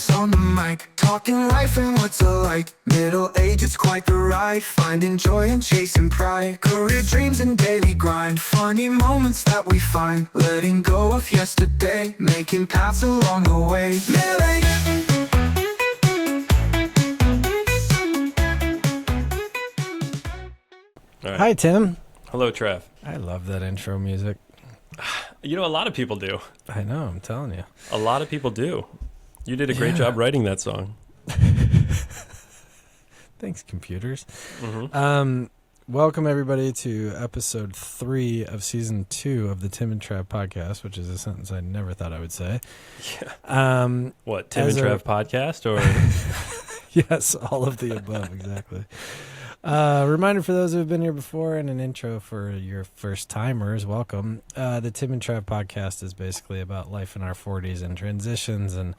us on the mic, talking life and what's alike. Middle age, it's quite the ride, finding joy and chasing pride. Career dreams and daily grind, funny moments that we find. Letting go of yesterday, making paths along the way. Middle age. Right. Hi, Tim. Hello, Trav. I love that intro music. You know, a lot of people do. I know, I'm telling you. A lot of people do. You did a great job writing that song. Thanks, computers. Mm-hmm. Welcome, everybody, to episode 3 of season 2 of the Tim and Trav podcast, which is a sentence I never thought I would say. Yeah. What, Tim and Trav podcast? Or Yes, all of the above, exactly. Reminder for those who have been here before and an intro for your first timers, welcome. The Tim and Trav podcast is basically about life in our 40s and transitions and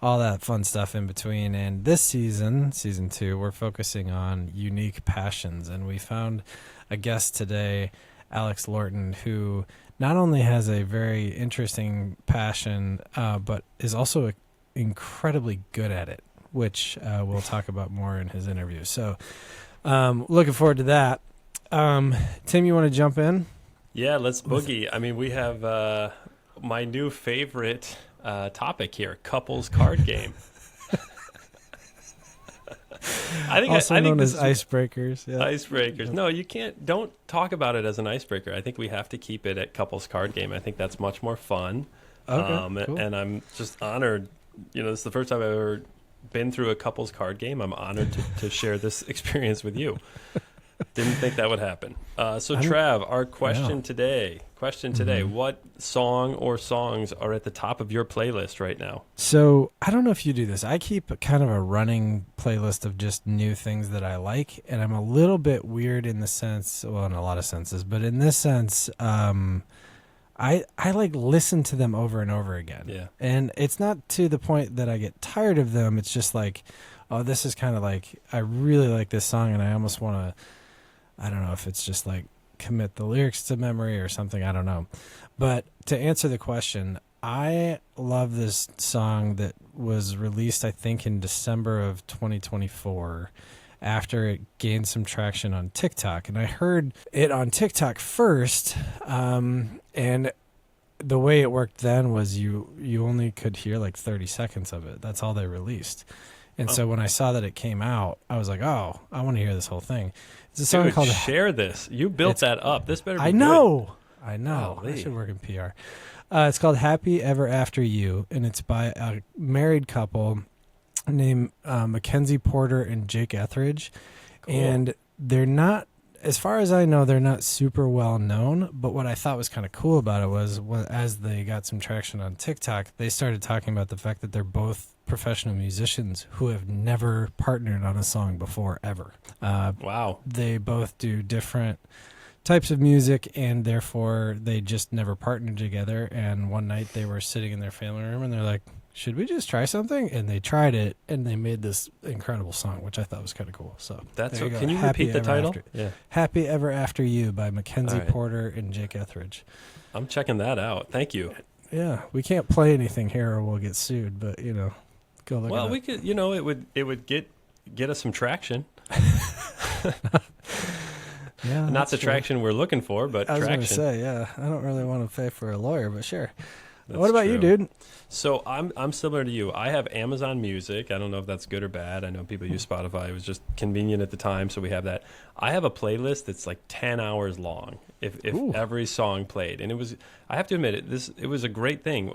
all that fun stuff in between. And this season 2, we're focusing on unique passions. And we found a guest today, Alex Lorton, who not only has a very interesting passion, but is also incredibly good at it, which we'll talk about more in his interview. So looking forward to that. Tim, you want to jump in? yeah, let's boogie. I mean, we have my new favorite topic here, couples card game. I think Known this as is icebreakers. Yeah. icebreakers. No, you can't. Don't talk about it as an icebreaker. I think we have to keep it at couples card game. I think that's much more fun. Okay, cool. And I'm just honored. You know, this is the first time I've ever been through a couples card game. I'm honored to share this experience with you. Didn't think that would happen. So Trav, our question today, what song or songs are at the top of your playlist right now? So I don't know if you do this. I keep kind of a running playlist of just new things that I like, and I'm a little bit weird in the sense, well, in a lot of senses, but in this sense, I like listen to them over and over again. Yeah. And it's not to the point that I get tired of them. It's just like, oh, this is kind of like, I really like this song and I almost want to, I don't know if it's just like commit the lyrics to memory or something. I don't know. But to answer the question, I love this song that was released, I think, in December of 2024 after it gained some traction on TikTok. And I heard it on TikTok first. And the way it worked then was you only could hear like 30 seconds of it. That's all they released. And so when I saw that it came out, I was like, oh, I want to hear this whole thing. It's a song called Share This. You built that up. This better be I good. know. Golly. I should work in PR. It's called Happy Ever After You, and it's by a married couple named Mackenzie Porter and Jake Etheridge. Cool. And they're not, as far as I know, they're not super well known, but what I thought was kind of cool about it was as they got some traction on TikTok, they started talking about the fact that they're both professional musicians who have never partnered on a song before, ever. Wow. They both do different types of music, and therefore they just never partnered together. And one night they were sitting in their family room, and they're like, should we just try something? And they tried it, and they made this incredible song, which I thought was kind of cool. So that's there you go. Can you Happy repeat the Ever title? After. Yeah. Happy Ever After You by Mackenzie All right. Porter and Jake Etheridge. I'm checking that out. Thank you. Yeah, we can't play anything here or we'll get sued, but go look it Well, up. we could, it would get us some traction. Yeah, Not the true. traction we're looking for, but I was going to traction. say, yeah, I don't really want to pay for a lawyer, but sure. That's What about you, true. dude? So I'm similar to you. I have Amazon Music. I don't know if that's good or bad. I know people use Spotify. It was just convenient at the time, so we have that. I have a playlist that's like 10 hours long if every song played. And I have to admit it was a great thing.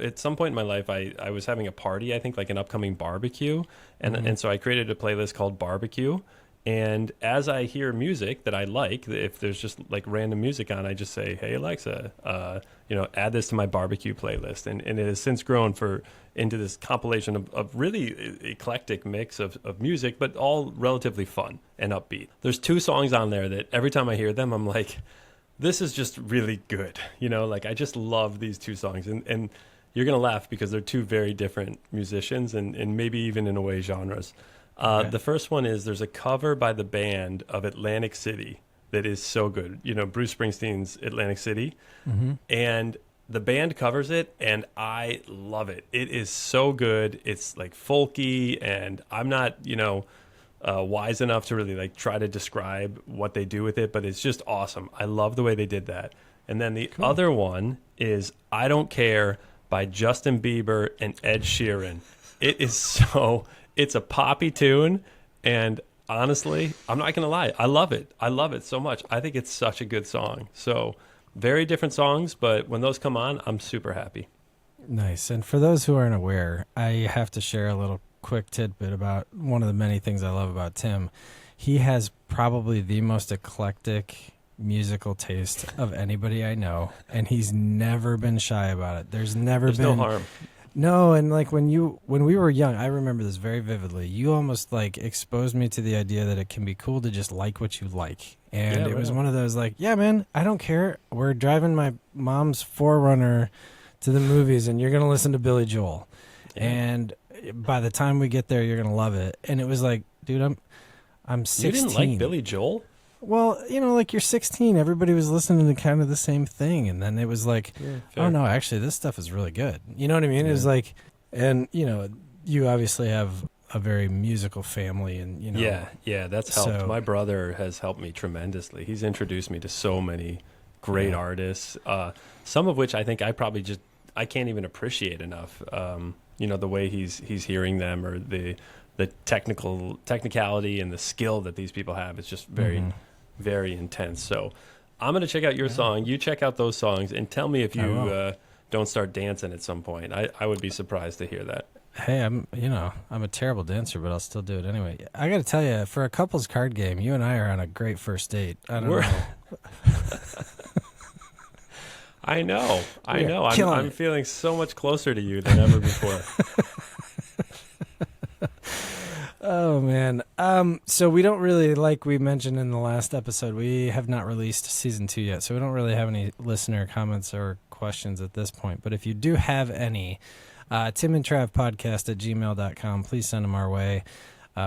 At some point in my life I was having a party, I think like an upcoming barbecue, and so I created a playlist called Barbecue. And as I hear music that I like, if there's just like random music on, I just say, "Hey Alexa, add this to my barbecue playlist." And it has since grown into this compilation of really eclectic mix of music, but all relatively fun and upbeat. There's 2 songs on there that every time I hear them, I'm like, this is just really good. Like I just love these 2 songs. And you're going to laugh because they're 2 very different musicians and maybe even in a way genres. The first one is there's a cover by the band of Atlantic City that is so good. Bruce Springsteen's Atlantic City. Mm-hmm. And the band covers it, and I love it. It is so good. It's like folky, and I'm not, wise enough to really like try to describe what they do with it, but it's just awesome. I love the way they did that. And then the other one is I Don't Care by Justin Bieber and Ed Sheeran. It's a poppy tune, and honestly, I'm not going to lie. I love it. I love it so much. I think it's such a good song. So very different songs, but when those come on, I'm super happy. Nice. And for those who aren't aware, I have to share a little quick tidbit about one of the many things I love about Tim. He has probably the most eclectic musical taste of anybody I know, and he's never been shy about it. There's been no harm. No, and like when we were young, I remember this very vividly. You almost like exposed me to the idea that it can be cool to just like what you like. And it was one of those like, yeah, man, I don't care. We're driving my mom's 4Runner to the movies, and you're going to listen to Billy Joel. Yeah. And by the time we get there, you're going to love it. And it was like, dude, I'm 16. You didn't like Billy Joel? Well, like you're 16. Everybody was listening to kind of the same thing. And then it was like, oh, no, actually, this stuff is really good. You know what I mean? Yeah. It was like, and, you obviously have a very musical family. And, Yeah, that's helped. So, my brother has helped me tremendously. He's introduced me to so many great artists, some of which I think I can't even appreciate enough. The way he's hearing them, or the technicality and the skill that these people have. It's just very, very intense. So I'm going to check out your song. You check out those songs and tell me if you don't start dancing at some point. I would be surprised to hear that. Hey, I'm a terrible dancer, but I'll still do it anyway. I got to tell you, for a couples card game, you and I are on a great first date. I don't know. I know. I'm feeling so much closer to you than ever before. Oh, man. So we don't really, like we mentioned in the last episode, we have not released season 2 yet, so we don't really have any listener comments or questions at this point. But if you do have any, timandtravpodcast@gmail.com, please send them our way.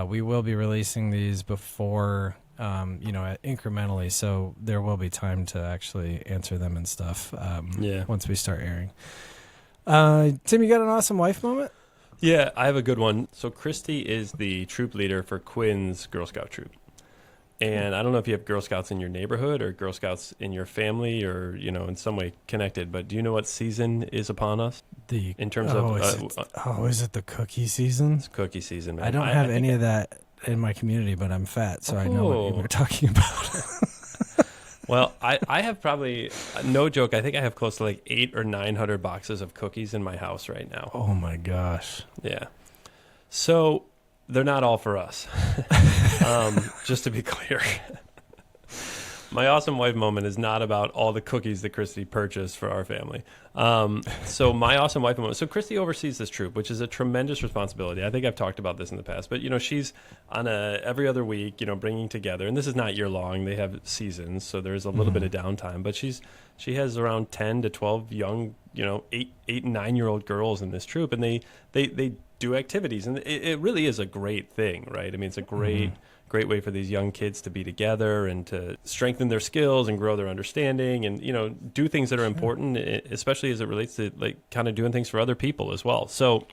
We will be releasing these before, incrementally, so there will be time to actually answer them and stuff once we start airing. Tim, you got an awesome wife moment? Yeah, I have a good one. So Christy is the troop leader for Quinn's Girl Scout troop. And I don't know if you have Girl Scouts in your neighborhood or Girl Scouts in your family or, in some way connected, but do you know what season is upon us? Is it the cookie season? It's cookie season, man. I don't have any of that in my community, but I'm fat, so I know what you're talking about. Well, I have probably, no joke, I think I have close to like 800 or 900 boxes of cookies in my house right now. Oh my gosh. Yeah. So they're not all for us. Just to be clear. My awesome wife moment is not about all the cookies that Christy purchased for our family. So my awesome wife moment. So Christy oversees this troop, which is a tremendous responsibility. I think I've talked about this in the past, but she's on every other week, bringing together, and this is not year long. They have seasons, so there's a little bit of downtime, but she has around 10 to 12 young, 8 and 9-year-old girls in this troop, and they do activities, and it really is a great thing, right? I mean, it's a great way for these young kids to be together and to strengthen their skills and grow their understanding and, do things that are important, especially as it relates to like kind of doing things for other people as well. So,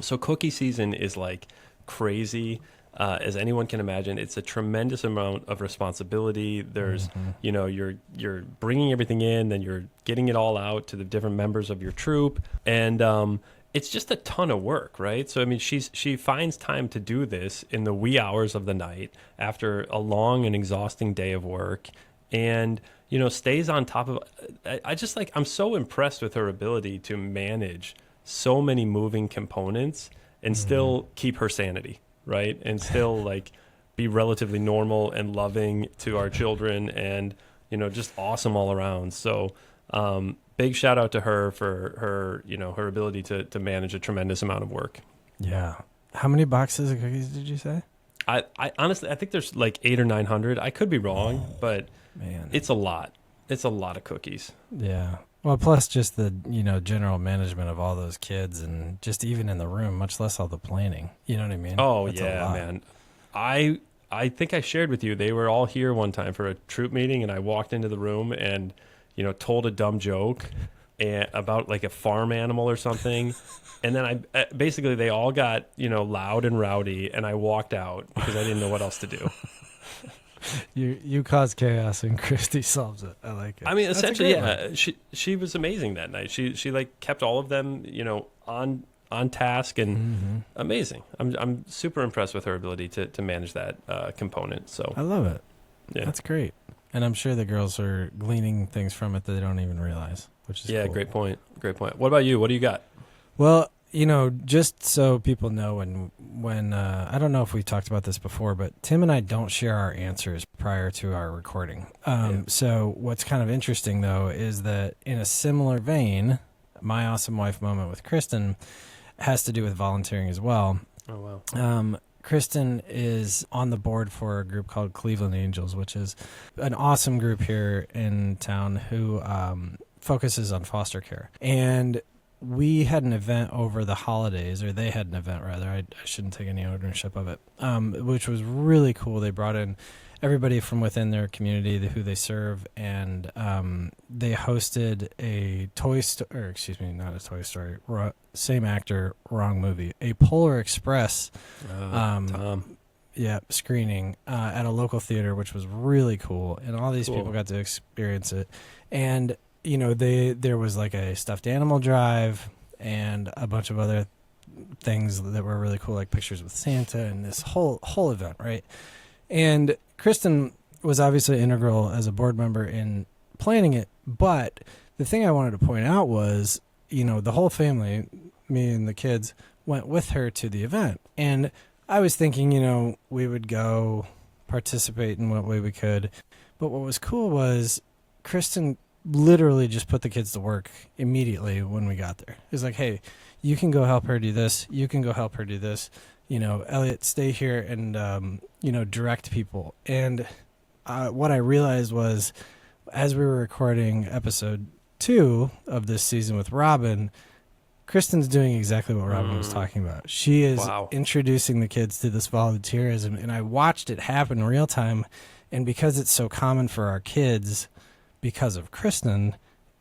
so cookie season is like crazy. As anyone can imagine, it's a tremendous amount of responsibility. There's, you're bringing everything in, then you're getting it all out to the different members of your troop. And, it's just a ton of work, right? So, I mean, she finds time to do this in the wee hours of the night after a long and exhausting day of work and, stays on top of I'm so impressed with her ability to manage so many moving components and still keep her sanity, right? And still, like, be relatively normal and loving to our children and, just awesome all around. So, big shout out to her for her, her ability to manage a tremendous amount of work. Yeah. How many boxes of cookies did you say? I honestly, I think there's like 800 or 900. I could be wrong, but man, it's a lot. It's a lot of cookies. Yeah. Well, plus just the, general management of all those kids and just even in the room, much less all the planning. You know what I mean? Oh, that's yeah, man. I think I shared with you, they were all here one time for a troop meeting, and I walked into the room and, told a dumb joke and about like a farm animal or something. And then basically they all got, loud and rowdy, and I walked out because I didn't know what else to do. You cause chaos and Christy solves it. I like it. I mean, That's essentially, a great yeah. She was amazing that night. She like kept all of them, on task and amazing. I'm super impressed with her ability to manage that component. So I love it. yeah, That's great. And I'm sure the girls are gleaning things from it that they don't even realize, which is cool. Great point. What about you? What do you got? Well, just so people know, when I don't know if we talked about this before, but Tim and I don't share our answers prior to our recording. So what's kind of interesting, though, is that in a similar vein, my awesome wife moment with Kristen has to do with volunteering as well. Oh, wow. Kristen is on the board for a group called Cleveland Angels, which is an awesome group here in town who focuses on foster care. And we had an event over the holidays, or they had an event, rather. I shouldn't take any ownership of it, which was really cool. They brought in everybody from within their community who they serve, and they hosted a not a Toy Story, same actor, wrong movie, a Polar Express screening at a local theater, which was really cool, and all these people got to experience it. And there was like a stuffed animal drive and a bunch of other things that were really cool, like pictures with Santa and this whole event, right? And Kristen was obviously integral as a board member in planning it, but the thing I wanted to point out was, the whole family, me and the kids, went with her to the event. And I was thinking, we would go participate in what way we could. But what was cool was Kristen literally just put the kids to work immediately when we got there. It was like, hey, you can go help her do this. You can go help her do this. Elliot, stay here and, direct people. And what I realized was, as we were recording episode 2 of this season with Robin, Kristen's doing exactly what Robin was talking about. She is introducing the kids to this volunteerism, and I watched it happen in real time. And because it's so common for our kids, because of Kristen,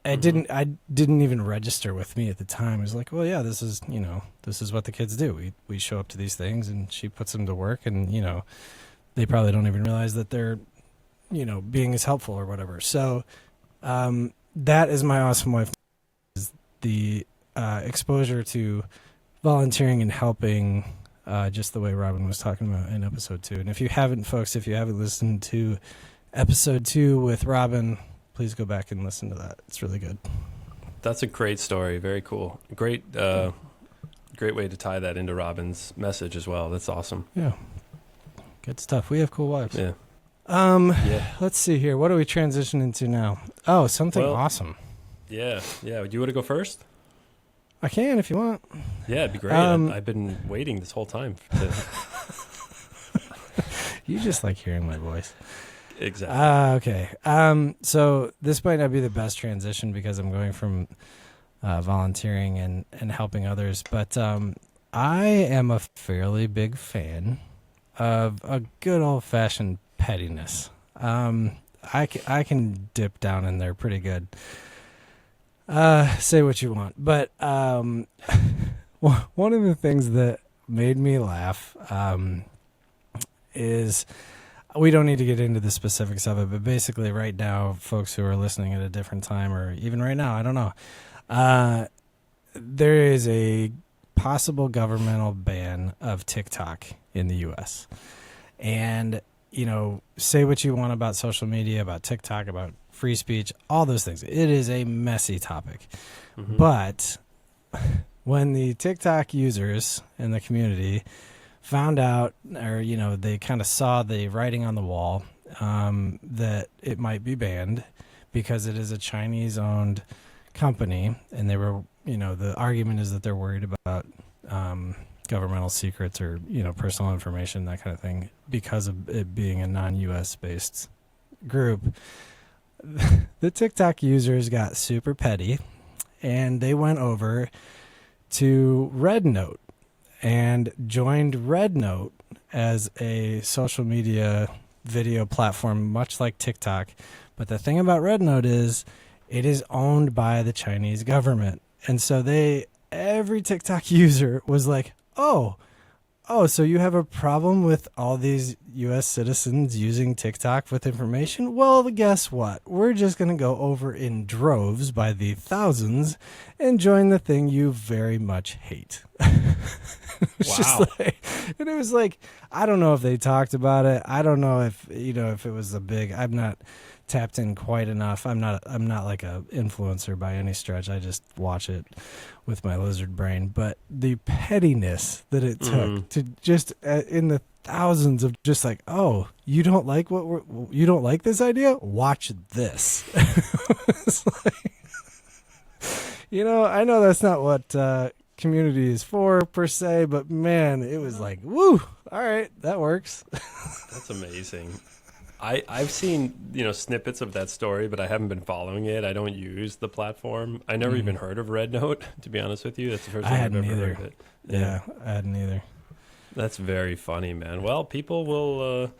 I didn't even register with me at the time. It was like, well, yeah, this is what the kids do. We show up to these things, and she puts them to work, and they probably don't even realize that they're being as helpful or whatever. So that is my awesome wife, is the exposure to volunteering and helping, just the way Robin was talking about in episode 2. And if you haven't listened to episode 2 with Robin, please go back and listen to that. It's really good. That's a great story. Very cool. Great way to tie that into Robin's message as well. That's awesome. Yeah. Good stuff. We have cool wives. Yeah. Let's see here. What do we transition into now? Oh, something awesome. Yeah. Do you want to go first? I can if you want. Yeah, it'd be great. I've been waiting this whole time. You just like hearing my voice. Exactly. Okay. So this might not be the best transition because I'm going from volunteering and helping others, but I am a fairly big fan of a good old-fashioned pettiness. I can dip down in there pretty good. Say what you want, but one of the things that made me laugh is, we don't need to get into the specifics of it, but basically right now, folks who are listening at a different time, or even right now, I don't know, there is a possible governmental ban of TikTok in the U.S. And, say what you want about social media, about TikTok, about free speech, all those things. It is a messy topic. Mm-hmm. But when the TikTok users in the community found out, or, they kind of saw the writing on the wall that it might be banned because it is a Chinese-owned company, and they were, the argument is that they're worried about governmental secrets or, personal information, that kind of thing, because of it being a non-U.S. based group. The TikTok users got super petty, and they went over to RedNote and joined RedNote as a social media video platform, much like TikTok. But the thing about RedNote is it is owned by the Chinese government. And so every TikTok user was like, oh, so you have a problem with all these U.S. citizens using TikTok with information? Well, guess what? We're just going to go over in droves by the thousands and join the thing you very much hate. Wow. And it was like, I don't know if they talked about it. I don't know if it was a big, I'm not tapped in quite enough. I'm not like a influencer by any stretch. I just watch it with my lizard brain. But the pettiness that it took to just in the thousands of just like, oh, you don't like you don't like this idea? Watch this. It's like, I know that's not what community is for per se, but man, it was like, woo, all right, that works. That's amazing. I've seen, snippets of that story, but I haven't been following it. I don't use the platform. I never even heard of Red Note, to be honest with you. That's the first time I've ever heard of it. Yeah, I hadn't either. That's very funny, man. Well, people will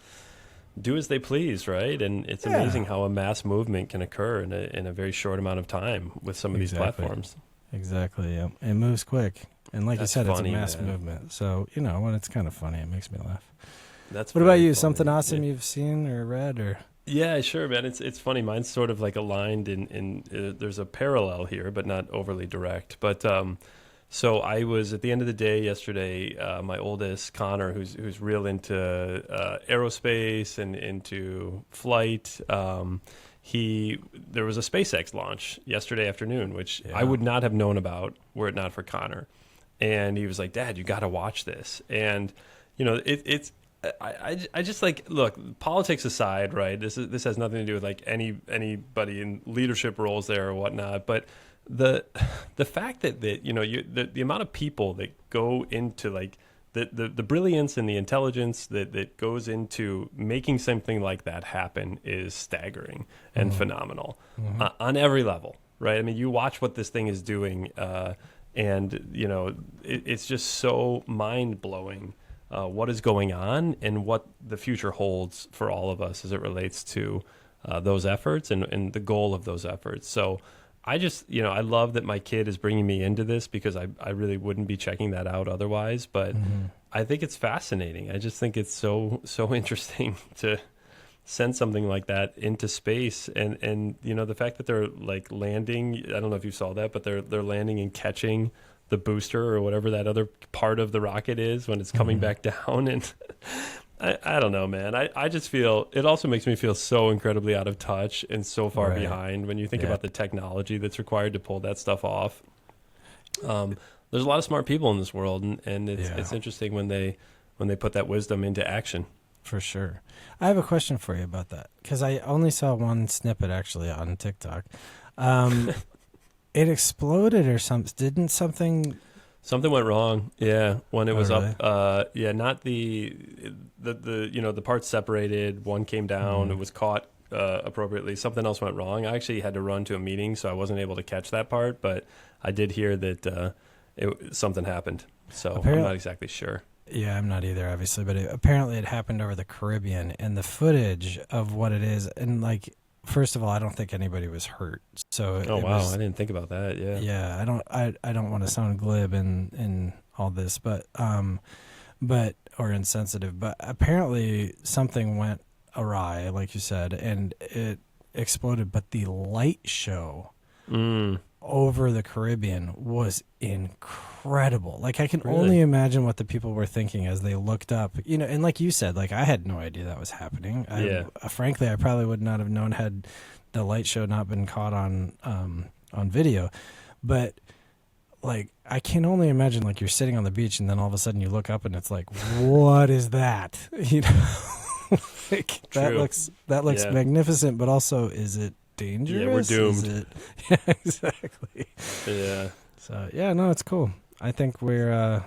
do as they please, right? And it's amazing how a mass movement can occur in a very short amount of time with some of these platforms. Exactly, yeah. It moves quick. And like That's you said, funny, it's a mass man. movement. So, when it's kind of funny, it makes me laugh. That's What about very you? funny. Something awesome Yeah. you've seen or read or? Yeah, sure, man. It's funny. Mine's sort of like aligned in there's a parallel here, but not overly direct. But so I was at the end of the day yesterday. My oldest Connor, who's real into aerospace and into flight. There was a SpaceX launch yesterday afternoon, which I would not have known about were it not for Connor. And he was like, "Dad, you got to watch this." And it's. I just like, look, politics aside, right? This has nothing to do with like anybody in leadership roles there or whatnot. But the fact that the amount of people that go into like the brilliance and the intelligence that goes into making something like that happen is staggering and phenomenal on every level, right? I mean, you watch what this thing is doing, and it's just so mind blowing. What is going on and what the future holds for all of us as it relates to those efforts and the goal of those efforts. So I just, I love that my kid is bringing me into this because I really wouldn't be checking that out otherwise. But I think it's fascinating. I just think it's so interesting to send something like that into space. And the fact that they're like landing, I don't know if you saw that, but they're landing and catching the booster or whatever that other part of the rocket is when it's coming back down. And I don't know, man. I just feel, it also makes me feel so incredibly out of touch and so far behind when you think about the technology that's required to pull that stuff off. There's a lot of smart people in this world, and it's interesting when they put that wisdom into action. For sure. I have a question for you about that because I only saw one snippet actually on TikTok. It exploded or something. Didn't something went wrong? Yeah, when it was really? up. Not the parts separated. One came down. It was caught appropriately. Something else went wrong. I actually had to run to a meeting, so I wasn't able to catch that part. But I did hear that something happened. So I'm not exactly sure. Yeah, I'm not either, obviously. But apparently it happened over the Caribbean, and the footage of what it is, and like. First of all, I don't think anybody was hurt. So I didn't think about that. Yeah. Yeah, I don't want to sound glib in all this, but or insensitive, but apparently something went awry, like you said, and it exploded. But the light show over the Caribbean was incredible. Like I can only imagine what the people were thinking as they looked up, and like you said, like I had no idea that was happening. Frankly, I probably would not have known had the light show not been caught on video. But like I can only imagine like you're sitting on the beach and then all of a sudden you look up and it's like, what is that? Like that looks magnificent, but also is it dangerous? Yeah, we're doomed. Yeah, exactly. Yeah. So yeah, no, it's cool. I think we're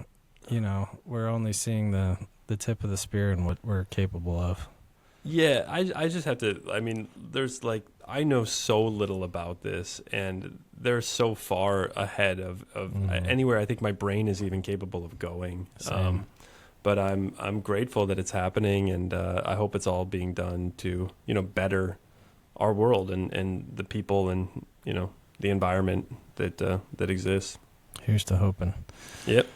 only seeing the tip of the spear and what we're capable of. Yeah, I just have to. I mean, there's like I know so little about this, and they're so far ahead of anywhere I think my brain is even capable of going. But I'm grateful that it's happening, and I hope it's all being done to better our world and the people and, you know, the environment that exists. Here's to hoping. Yep.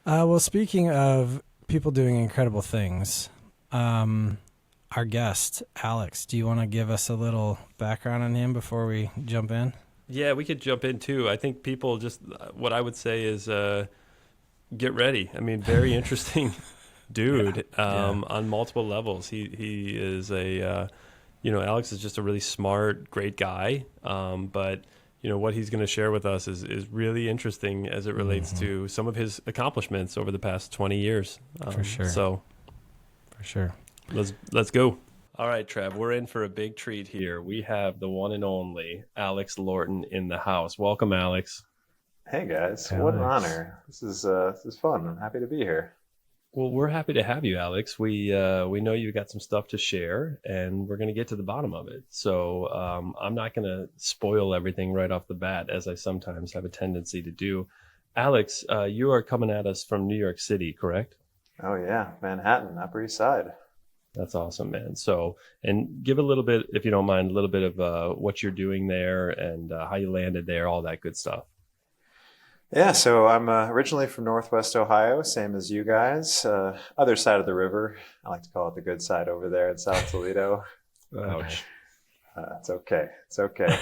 Well, speaking of people doing incredible things, our guest, Alex, do you want to give us a little background on him before we jump in? Yeah, we could jump in too. I think people just, what I would say is get ready. I mean, very interesting dude on multiple levels. He is Alex is just a really smart, great guy. But you know, what he's going to share with us is really interesting as it relates to some of his accomplishments over the past 20 years. For sure. So for sure. Let's go. All right, Trav, we're in for a big treat here. We have the one and only Alex Lorton in the house. Welcome, Alex. Hey guys, Alex. What an honor. This is fun. I'm happy to be here. Well, we're happy to have you, Alex. We know you got some stuff to share, and we're going to get to the bottom of it. So I'm not going to spoil everything right off the bat, as I sometimes have a tendency to do. Alex, you are coming at us from New York City, correct? Oh yeah, Manhattan, Upper East Side. That's awesome, man. So, and give a little bit, if you don't mind, a little bit of what you're doing there and how you landed there, all that good stuff. Yeah, so I'm originally from Northwest Ohio, same as you guys. Other side of the river. I like to call it the good side over there in South Toledo. Ouch. It's okay. It's okay.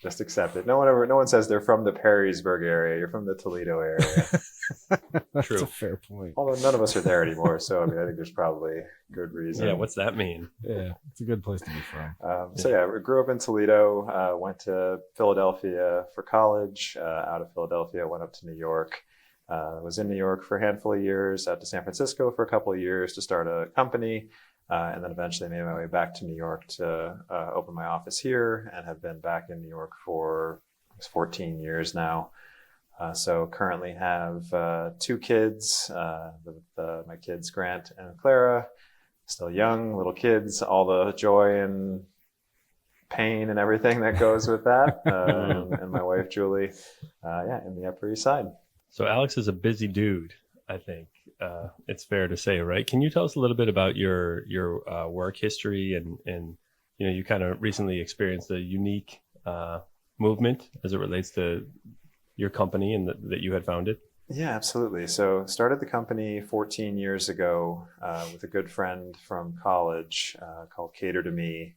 Just accept it. No one says they're from the Perrysburg area. You're from the Toledo area. That's True. a fair point. Although none of us are there anymore, so I mean, I think there's probably good reason. Yeah, what's that mean? Yeah, it's a good place to be from. I grew up in Toledo, went to Philadelphia for college, out of Philadelphia, went up to New York, was in New York for a handful of years, out to San Francisco for a couple of years to start a company, and then eventually made my way back to New York to open my office here, and have been back in New York for 14 years now. So currently have 2 kids, my kids, Grant and Clara, still young, little kids, all the joy and pain and everything that goes with that, and my wife, Julie, in the Upper East Side. So Alex is a busy dude, I think. It's fair to say, right? Can you tell us a little bit about your work history and you know, you kind of recently experienced a unique movement as it relates to your company and that you had founded? Yeah, absolutely. So started the company 14 years ago with a good friend from college called Cater to Me,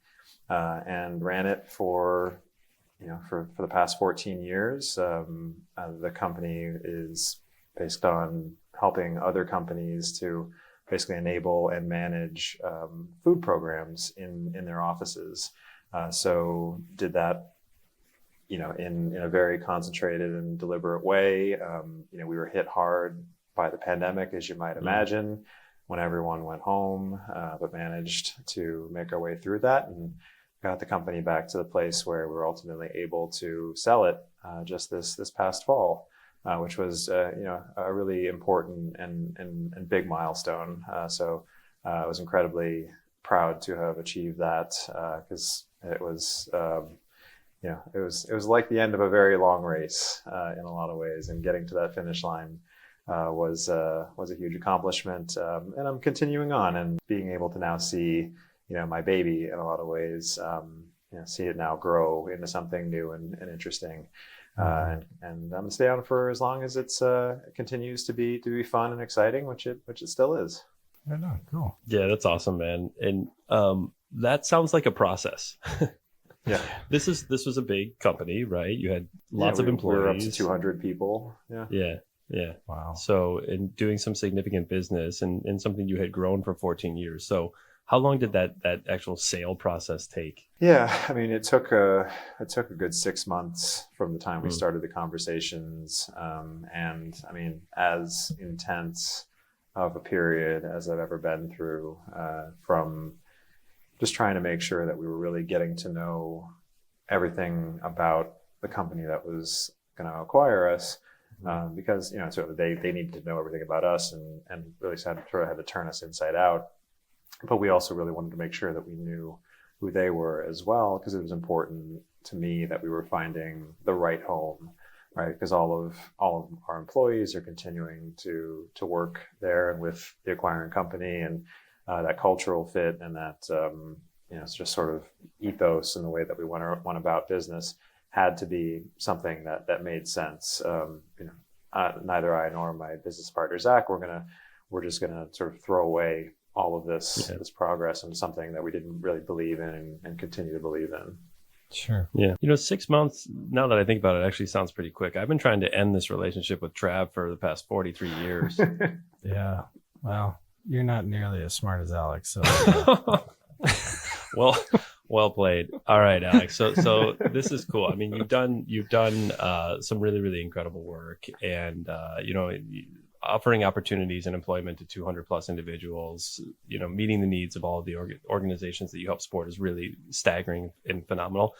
and ran it for the past 14 years. The company is based on helping other companies to basically enable and manage food programs in their offices. So did that in a very concentrated and deliberate way. We were hit hard by the pandemic, as you might imagine, when everyone went home, but managed to make our way through that and got the company back to the place where we were ultimately able to sell it just this past fall, which was a really important and big milestone. So I was incredibly proud to have achieved that because it was. It was like the end of a very long race in a lot of ways, and getting to that finish line was a huge accomplishment. And I'm continuing on and being able to now see, my baby in a lot of ways, see it now grow into something new and interesting. And I'm gonna stay on for as long as it continues to be fun and exciting, which it still is. Right on. Cool. Yeah, that's awesome, man. And that sounds like a process. Yeah. This was a big company, right? You had lots of employees. We were up to 200 people. Yeah. Yeah. Wow. So, in doing some significant business and something you had grown for 14 years. So, how long did that actual sale process take? Yeah, I mean, it took a good 6 months from the time we started the conversations, and I mean, as intense of a period as I've ever been through, from just trying to make sure that we were really getting to know everything about the company that was going to acquire us, because so they needed to know everything about us and really sort of had to turn us inside out. But we also really wanted to make sure that we knew who they were as well, because it was important to me that we were finding the right home, right? Because all of our employees are continuing to work there and with the acquiring company, and that cultural fit and that it's just sort of ethos and the way that we went about business had to be something that made sense. Neither I nor my business partner Zach we're just gonna sort of throw away all of this progress into something that we didn't really believe in and continue to believe in. Sure. Yeah. 6 months, now that I think about it, actually sounds pretty quick. I've been trying to end this relationship with Trav for the past 43 years. Yeah. Well, you're not nearly as smart as Alex. So well played. All right, Alex. So this is cool. I mean, you've done some really, really incredible work, and offering opportunities and employment to 200 plus individuals, meeting the needs of all of the organizations that you help support is really staggering and phenomenal.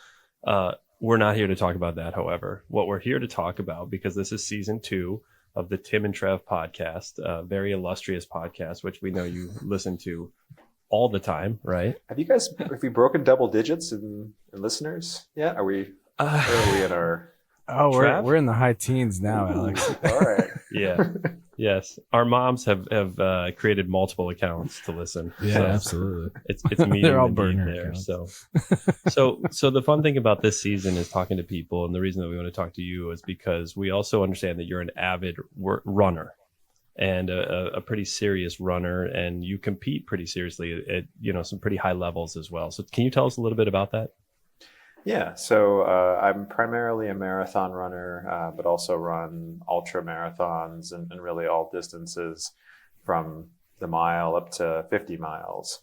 We're not here to talk about that. However, what we're here to talk about, because this is season 2 of the Tim and Trav podcast, a very illustrious podcast, which we know you listen to all the time, right? Have we broken double digits in listeners yet? Are we in our... Oh, we're in the high teens now, Alex. All right. Yeah. Yes. Our moms have created multiple accounts to listen. Yeah, so absolutely. It's meeting They're all the need burner there. accounts. So the fun thing about this season is talking to people, and the reason that we want to talk to you is because we also understand that you're an avid runner and a pretty serious runner, and you compete pretty seriously at some pretty high levels as well. So can you tell us a little bit about that? Yeah, so I'm primarily a marathon runner, but also run ultra marathons and really all distances from the mile up to 50 miles.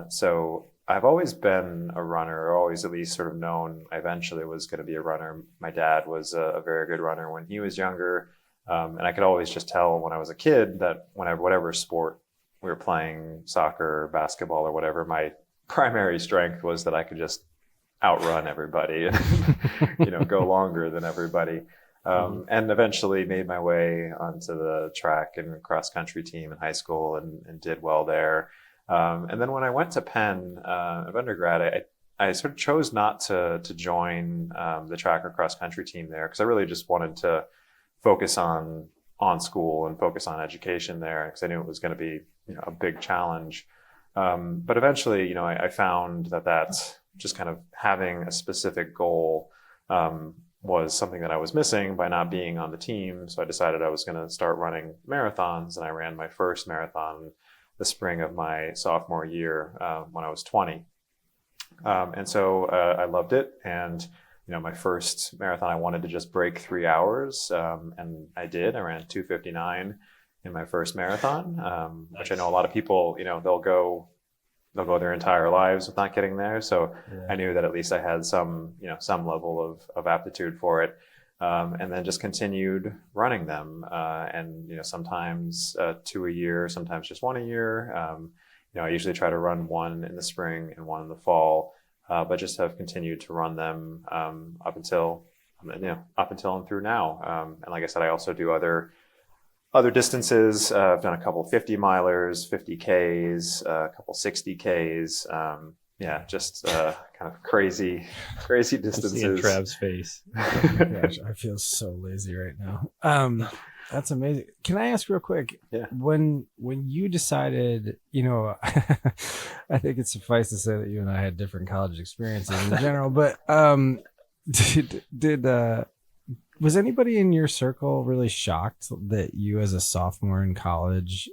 So I've always been a runner, or always at least sort of known I eventually was going to be a runner. My dad was a very good runner when he was younger. And I could always just tell when I was a kid that whatever sport we were playing, soccer, basketball, or whatever, my primary strength was that I could just outrun everybody and go longer than everybody. And eventually made my way onto the track and cross country team in high school and did well there. And then when I went to Penn of undergrad, I sort of chose not to join the track or cross country team there, because I really just wanted to focus on school and focus on education there, because I knew it was going to be a big challenge. But eventually, I found that just kind of having a specific goal was something that I was missing by not being on the team. So I decided I was going to start running marathons, and I ran my first marathon the spring of my sophomore year when I was 20. And so I loved it. And my first marathon, I wanted to just break 3 hours, and I did. I ran 2:59 in my first marathon, Nice. which I know a lot of people, they'll go their entire lives with not getting there. So Yeah. I knew that at least I had some level of aptitude for it, and then just continued running them, and sometimes 2 a year, sometimes just 1 a year. I usually try to run 1 in the spring and 1 in the fall. But just have continued to run them up until and through now. And like I said, I also do other distances. I've done a couple 50 milers, 50 Ks, a couple 60 Ks. Just kind of crazy distances. I'm seeing Trav's face. Gosh, I feel so lazy right now. That's amazing. Can I ask real quick? Yeah. When you decided, I think it's suffice to say that you and I had different college experiences in general, but was anybody in your circle really shocked that you, as a sophomore in college,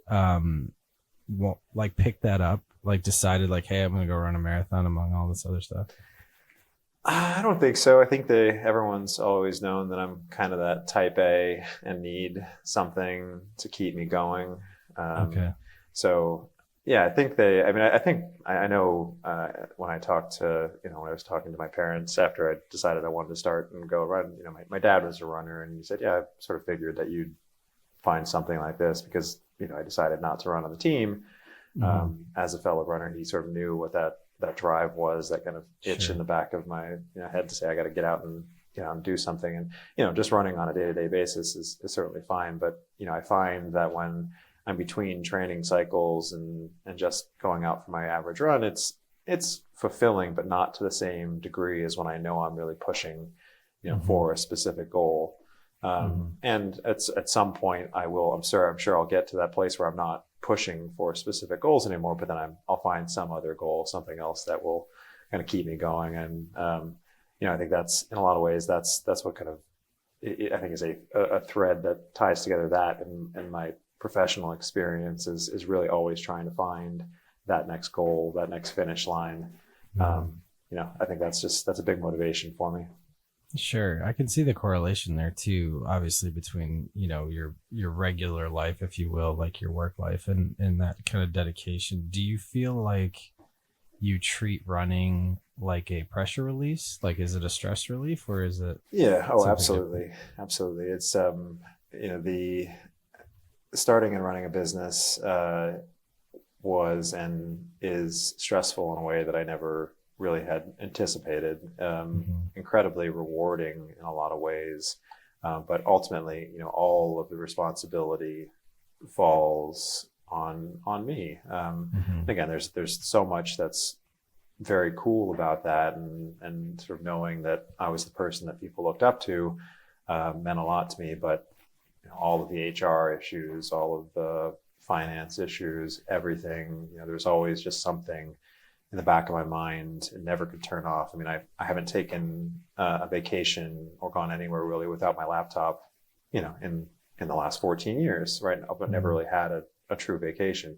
picked that up, decided hey, I'm going to go run a marathon among all this other stuff? I don't think so. I think everyone's always known that I'm kind of that type A and need something to keep me going. Okay. So yeah, I think I know when I talked to, when I was talking to my parents after I decided I wanted to start and go run, my dad was a runner, and he said, yeah, I sort of figured that you'd find something like this, because, I decided not to run on the team. As a fellow runner, he sort of knew what that drive was, that kind of itch Sure. in the back of my head to say, I got to get out and do something. And, just running on a day-to-day basis is certainly fine. But, I find that when I'm between training cycles and just going out for my average run, it's fulfilling, but not to the same degree as when I know I'm really pushing, for a specific goal. And at some point I'm sure I'll get to that place where I'm not pushing for specific goals anymore, but then I'll find some other goal, something else that will kind of keep me going. And, I think that's, in a lot of ways, that's what kind of, I think is a thread that ties together that and my professional experience is really always trying to find that next goal, that next finish line. I think that's a big motivation for me. Sure. I can see the correlation there too, obviously, between, your regular life, if you will, like your work life and that kind of dedication. Do you feel like you treat running like a pressure release? Like, is it a stress relief, or is it? Yeah. Oh, something absolutely. different? Absolutely. It's, the starting and running a business, was and is stressful in a way that I never really had anticipated. Incredibly rewarding in a lot of ways, but ultimately, all of the responsibility falls on me. Again, there's so much that's very cool about that, and sort of knowing that I was the person that people looked up to meant a lot to me. But all of the HR issues, all of the finance issues, everything, there's always just something in the back of my mind. It never could turn off. I mean, I haven't taken a vacation or gone anywhere really without my laptop, in the last 14 years, right? I've never really had a true vacation.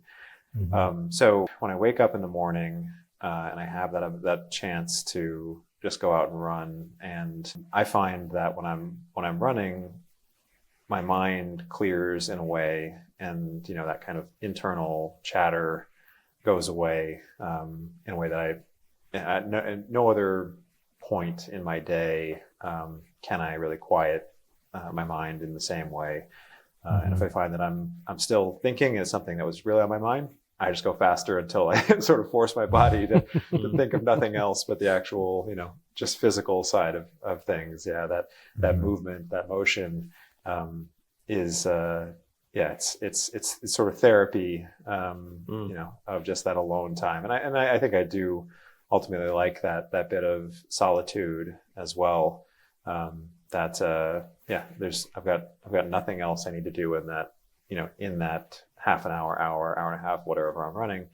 So when I wake up in the morning and I have that chance to just go out and run, and I find that when I'm running, my mind clears in a way, and that kind of internal chatter goes away in a way that at no other point in my day can I really quiet my mind in the same way. And if I find that I'm still thinking is something that was really on my mind, I just go faster until I sort of force my body to think of nothing else but the actual, just physical side of things. Yeah, that movement, that motion is it's sort of therapy, of just that alone time. And I think I do ultimately like that bit of solitude as well. I've got nothing else I need to do in that half an hour and a half, whatever I'm running,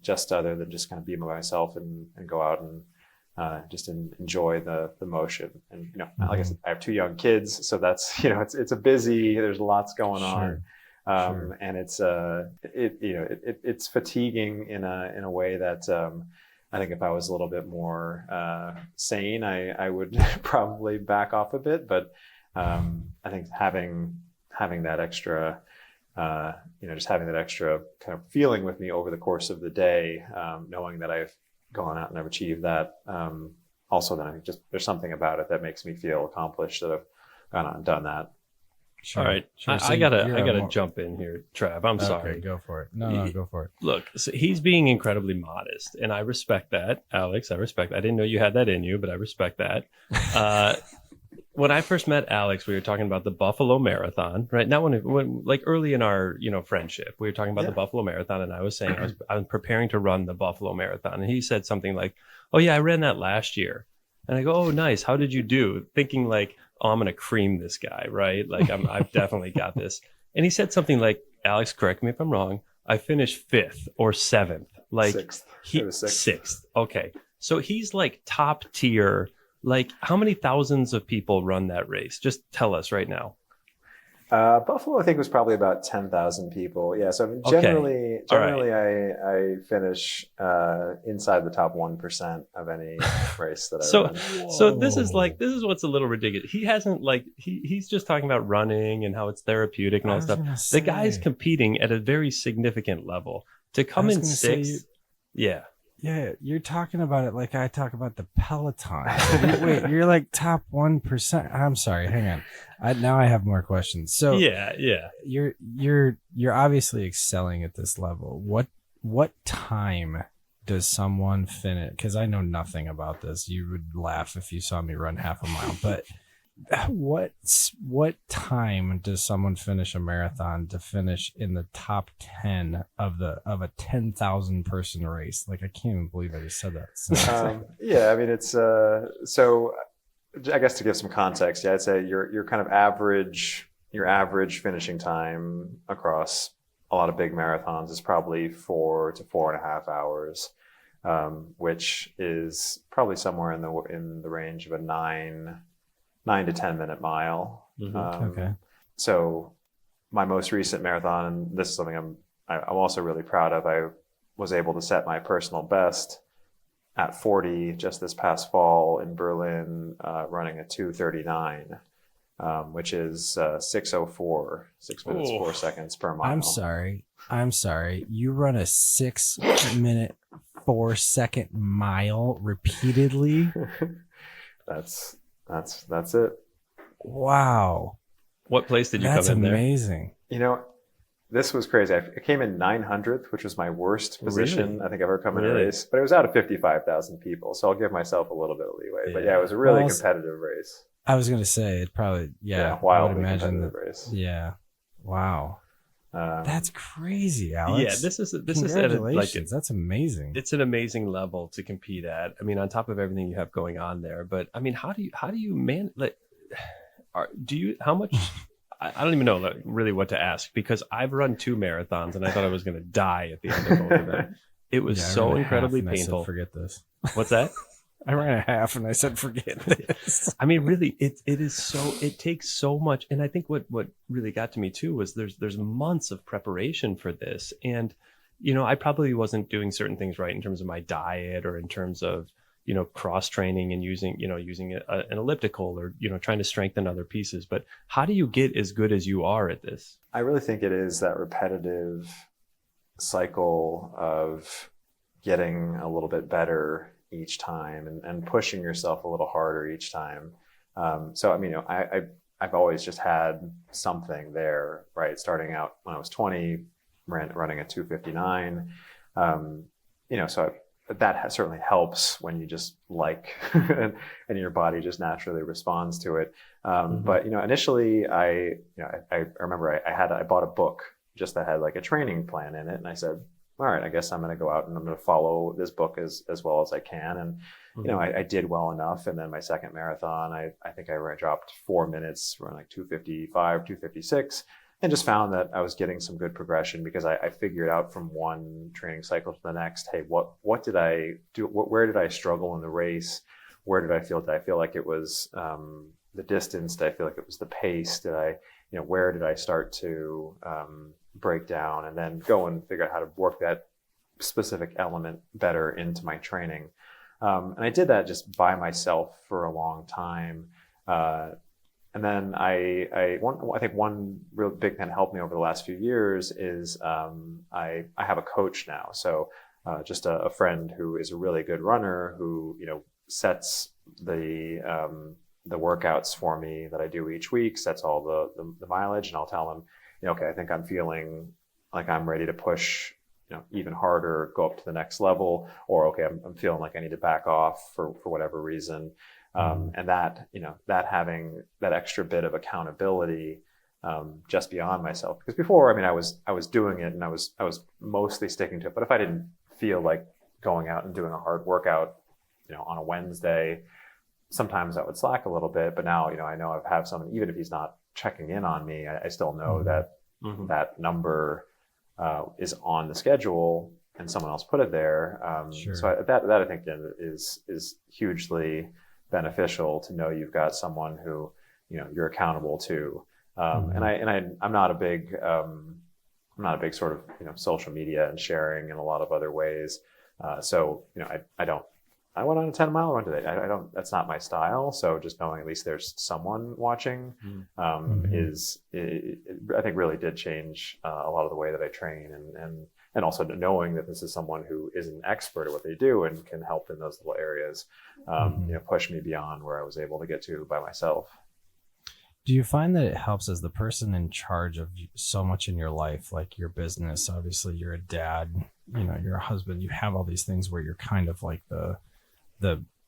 just other than just kind of be by myself and go out and just enjoy the motion. And like I said, I have 2 young kids, so that's it's a busy. There's lots going on, Sure. and it's fatiguing in a way that I think if I was a little bit more sane, I would probably back off a bit. But I think having that extra, just having that extra kind of feeling with me over the course of the day, knowing that I've gone out and I've achieved that. Also, then I think just there's something about it that makes me feel accomplished that I've gone out and done that. Sure. All right. Sure. So I gotta jump in here, Trav. I'm sorry. Go for it. No, go for it. Look, so he's being incredibly modest, and I respect that, Alex. I respect. I didn't know you had that in you, but I respect that. When I first met Alex, we were talking about the Buffalo Marathon, right? Not when like early in our friendship, we were talking about the Buffalo Marathon, and I was saying I was preparing to run the Buffalo Marathon, and he said something like, "Oh yeah, I ran that last year," and I go, "Oh nice, how did you do?" Thinking like, "Oh, I'm gonna cream this guy, right? Like I've definitely got this." And he said something like, "Alex, correct me if I'm wrong. I finished 5th or 7th, like Sixth. He was 6th. 6th. Okay, so he's like top tier. Like, how many thousands of people run that race? Just tell us right now. Buffalo, I think, was probably about 10,000 people. Yeah. So generally, I finish inside the top 1% of any race that I run. So this is what's a little ridiculous. He hasn't he's just talking about running and how it's therapeutic and all that stuff. The guy's competing at a very significant level to come in 6th. Yeah. Yeah, you're talking about it like I talk about the Peloton. Wait, you're like top 1%. I'm sorry, hang on. Now I have more questions. So yeah, you're obviously excelling at this level. What time does someone finish? Because I know nothing about this. You would laugh if you saw me run half a mile. But what time does someone finish a marathon to finish in the top 10 of a 10,000 person race? Like, I can't even believe I just said that. Yeah, I mean, it's so I guess to give some context, yeah, I'd say your kind of average finishing time across a lot of big marathons is probably 4 to 4.5 hours, which is probably somewhere in the range of a 9 to 10 minute mile. Okay. So my most recent marathon, and this is something I'm also really proud of. I was able to set my personal best at 40 just this past fall in Berlin, running a 2:39, which is 6:04, 6 minutes, 4 seconds per mile. I'm sorry. You run a 6-minute, 4-second mile repeatedly? That's it. Wow. What place did you That's come in there? amazing. You know, this was crazy. I came in 900th, which was my worst position I think I've ever come in a race, but it was out of 55,000 people. So I'll give myself a little bit of leeway. But yeah, it was a really competitive race. I was going to say it probably, I would wildly imagine competitive race. Yeah. Wow. That's crazy, Alex. Yeah, this is congratulations. That's amazing. It's an amazing level to compete at. I mean, on top of everything you have going on there. But I mean, how do you man? Like, how much? I don't even know really what to ask, because I've run 2 marathons and I thought I was going to die at the end of both of them. It was so incredibly painful. Forget this. What's that? I ran a half and I said, forget this. I mean, really, it takes so much. And I think what really got to me too was there's months of preparation for this. And, I probably wasn't doing certain things right in terms of my diet, or in terms of, cross training and using an elliptical, or, trying to strengthen other pieces. But how do you get as good as you are at this? I really think it is that repetitive cycle of getting a little bit better each time, and pushing yourself a little harder each time. So, I mean, I've always just had something there, right? Starting out when I was 20, running a 2:59, so that certainly helps when you just and your body just naturally responds to it. But, initially I remember I bought a book just that had like a training plan in it. And I said, all right, I guess I'm going to go out and I'm going to follow this book as well as I can. And, I did well enough. And then my second marathon, I think I dropped 4 minutes, run like 2:55, 2:56, and just found that I was getting some good progression, because I figured out from one training cycle to the next, hey, what did I do? Where did I struggle in the race? Did I feel like it was the distance? Did I feel like it was the pace? Where did I start to break down, and then go and figure out how to work that specific element better into my training. And I did that just by myself for a long time. And then I think one real big thing that helped me over the last few years is I have a coach now. So just a friend who is a really good runner, who sets the workouts for me that I do each week, sets all the mileage, and I'll tell him, okay, I think I'm feeling like I'm ready to push, even harder, go up to the next level, or okay, I'm feeling like I need to back off for whatever reason. And that, that having that extra bit of accountability, just beyond myself, because before, I mean, I was doing it and I was mostly sticking to it. But if I didn't feel like going out and doing a hard workout, on a Wednesday, sometimes I would slack a little bit. But now, I know I have someone, even if he's not checking in on me, I still know that that number is on the schedule and someone else put it there. Sure. So that I think is hugely beneficial, to know you've got someone who you're accountable to. And I'm not a big sort of social media and sharing in a lot of other ways. So I went on a 10-mile run today. I don't. That's not my style. So just knowing at least there's someone watching I think really did change a lot of the way that I train, and also knowing that this is someone who is an expert at what they do and can help in those little areas, push me beyond where I was able to get to by myself. Do you find that it helps as the person in charge of so much in your life, like your business? Obviously, you're a dad, you're a husband. You have all these things where you're kind of like the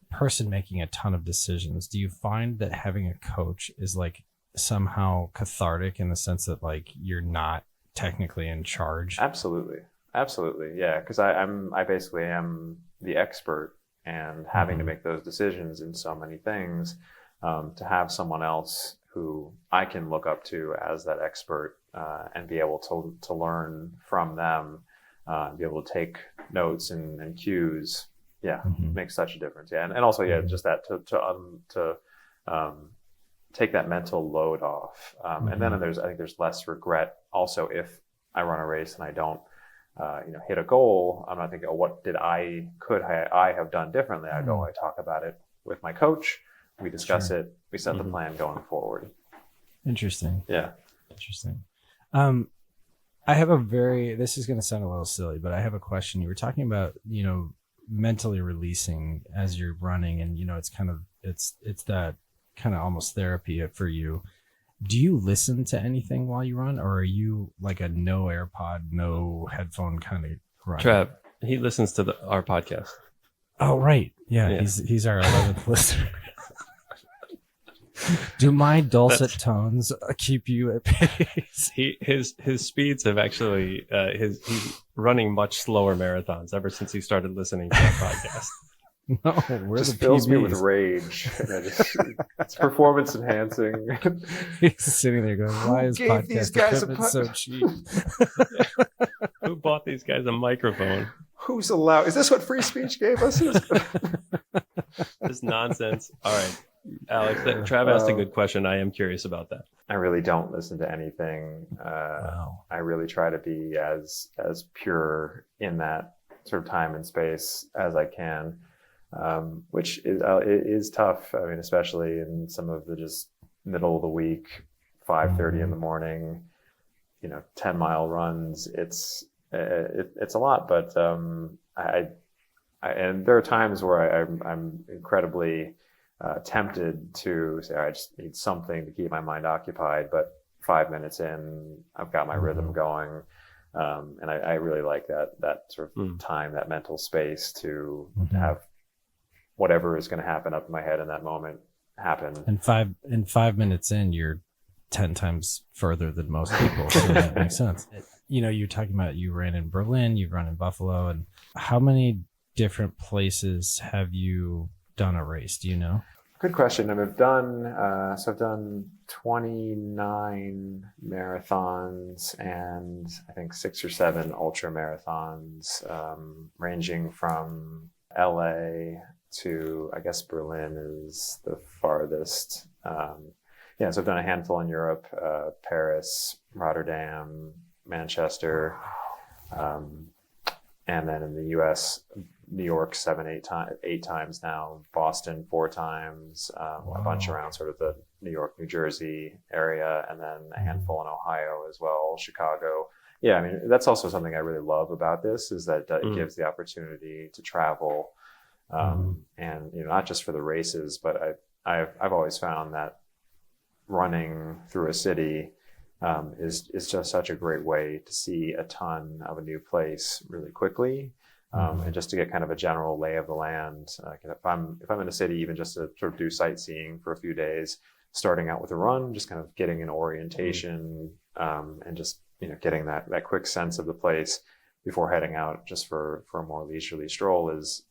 person making a ton of decisions. Do you find that having a coach is like somehow cathartic in the sense that like you're not technically in charge? Absolutely, yeah. Because I basically am the expert, and having to make those decisions in so many things, to have someone else who I can look up to as that expert, and be able to learn from them, be able to take notes and cues. Yeah, makes such a difference. Yeah, and also just that to take that mental load off, and then I think there's less regret also if I run a race and I don't hit a goal. I'm not thinking, oh, what could I have done differently? I talk about it with my coach. We discuss it. We set the plan going forward. Interesting. Yeah. Interesting. I have this is going to sound a little silly, but I have a question. You were talking about, mentally releasing as you're running, and, it's that kind of almost therapy for you. Do you listen to anything while you run, or are you like a no AirPod, no headphone kind of runner? Trav, he listens to our podcast. Oh, right. Yeah. He's our 11th listener. Do my dulcet tones keep you at pace? His speeds have actually he's running much slower marathons ever since he started listening to our podcast. No, we're just the fills PBs. me with rage. It's performance enhancing. He's sitting there going, "Why is podcast equipment so cheap?" Who bought these guys a microphone? Who's allowed? Is this what free speech gave us? This nonsense. All right, Alex. Trav asked a good question. I am curious about that. I really don't listen to anything. Wow. I really try to be as pure in that sort of time and space as I can. Which is tough. I mean, especially in some of the just middle of the week, 5:30 in the morning, 10-mile runs. It's a lot, but I and there are times where I'm incredibly tempted to say I just need something to keep my mind occupied. But 5 minutes in, I've got my rhythm going. And I really like that sort of time, that mental space to have whatever is going to happen up in my head in that moment happen. And 5 minutes in, you're 10 times further than most people. So that makes sense. You're talking about you ran in Berlin, you've run in Buffalo, and how many different places have you done a race? Do you know? Good question. I've done 29 marathons and I think 6 or 7 ultra marathons, ranging from LA to, I guess, Berlin is the farthest. So I've done a handful in Europe, Paris, Rotterdam, Manchester, and then in the US, New York 8 times now, Boston 4 times, a bunch around sort of the New York, New Jersey area, and then a handful in Ohio as well, Chicago. Yeah, I mean, that's also something I really love about this, is that it gives the opportunity to travel, and not just for the races, but I've always found that running through a city is just such a great way to see a ton of a new place really quickly. And just to get kind of a general lay of the land. If I'm in a city, even just to sort of do sightseeing for a few days, starting out with a run, just kind of getting an orientation, and just getting that quick sense of the place before heading out just for a more leisurely stroll is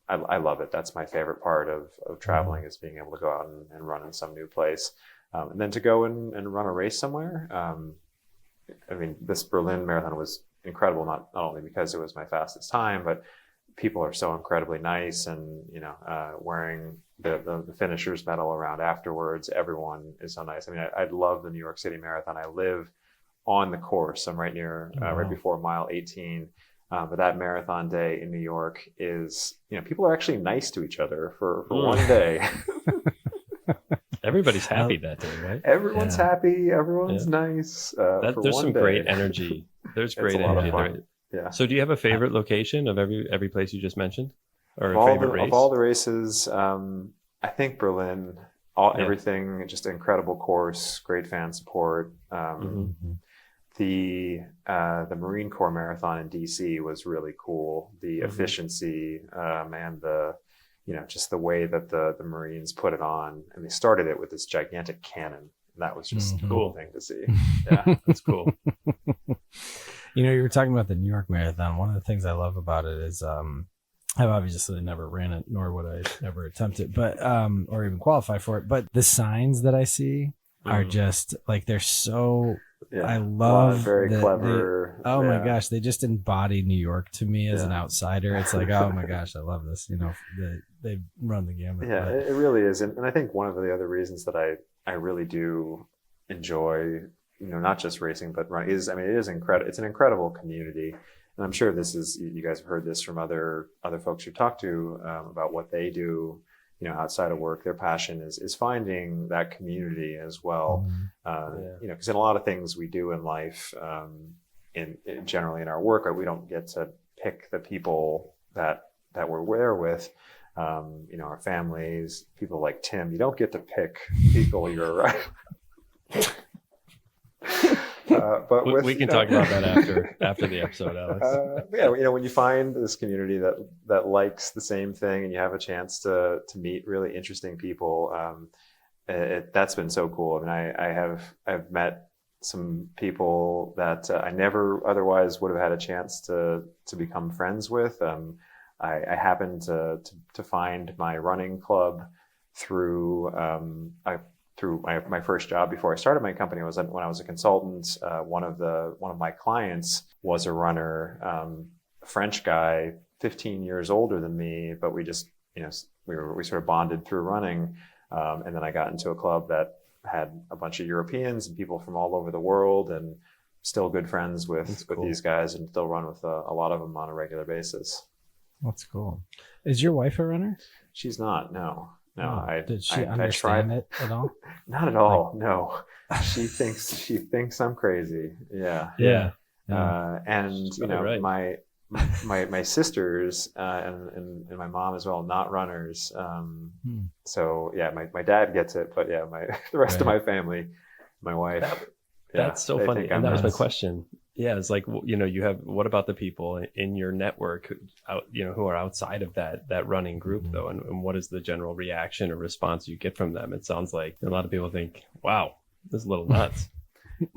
I love it. That's my favorite part of traveling, is being able to go out and run in some new place, and then to go and run a race somewhere. I mean, this Berlin Marathon was incredible, not only because it was my fastest time, but people are so incredibly nice, and wearing the finisher's medal around afterwards. Everyone is so nice. I mean, I love the New York City Marathon. I live on the course. I'm right near, right before mile 18. But that marathon day in New York is, people are actually nice to each other for one day. Everybody's happy that day, right? Everyone's happy. Everyone's nice. There's some great energy. There's great energy there. Yeah. So do you have a favorite location of every place you just mentioned? Or a favorite race? Of all the races, I think Berlin, everything, just an incredible course, great fan support. The Marine Corps Marathon in DC was really cool. The efficiency, and the just the way that the Marines put it on, and they started it with this gigantic cannon. And that was just a cool thing to see. Yeah, that's cool. You were talking about the New York Marathon. One of the things I love about it is, I've obviously never ran it, nor would I ever attempt it, but or even qualify for it. But the signs that I see are just like, they're so, Yeah. I A lot of love very that clever. oh my yeah. gosh, they just embody New York to me as an Yeah. outsider. It's like, oh my gosh, I love this. They run the gamut. Yeah, but- it really is. And I think one of the other reasons that I really do enjoy, not just racing, but running is, it is incredible. It's an incredible community. And I'm sure you guys have heard this from other folks you talk to about what they do, outside of work. Their passion is finding that community as well. Because in a lot of things we do in life, generally in our work, we don't get to pick the people that we're there with. Our families, people like Tim, you don't get to pick people you're around. But we can talk about that after the episode, Alex. When you find this community that likes the same thing, and you have a chance to meet really interesting people, that's been so cool. I've met some people that I never otherwise would have had a chance to become friends with. I happened to find my running club through my first job before I started my company. When I was a consultant. One of my clients was a runner, a French guy, 15 years older than me, but we just we sort of bonded through running, and then I got into a club that had a bunch of Europeans and people from all over the world, and still good friends with these guys, and still run with a lot of them on a regular basis. That's cool. Is your wife a runner? She's not. No. Did she understand it at all? Not at all. No. She thinks I'm crazy. Yeah. Yeah. And right. my sisters and my mom as well, not runners. So yeah, my dad gets it, but yeah, the rest of my family, my wife. That's so funny. think And I'm that was my nuts. question. Yeah, it's like, you have, what about the people in your network who are outside of that running group though? And what is the general reaction or response you get from them? It sounds like a lot of people think, wow, this is a little nuts.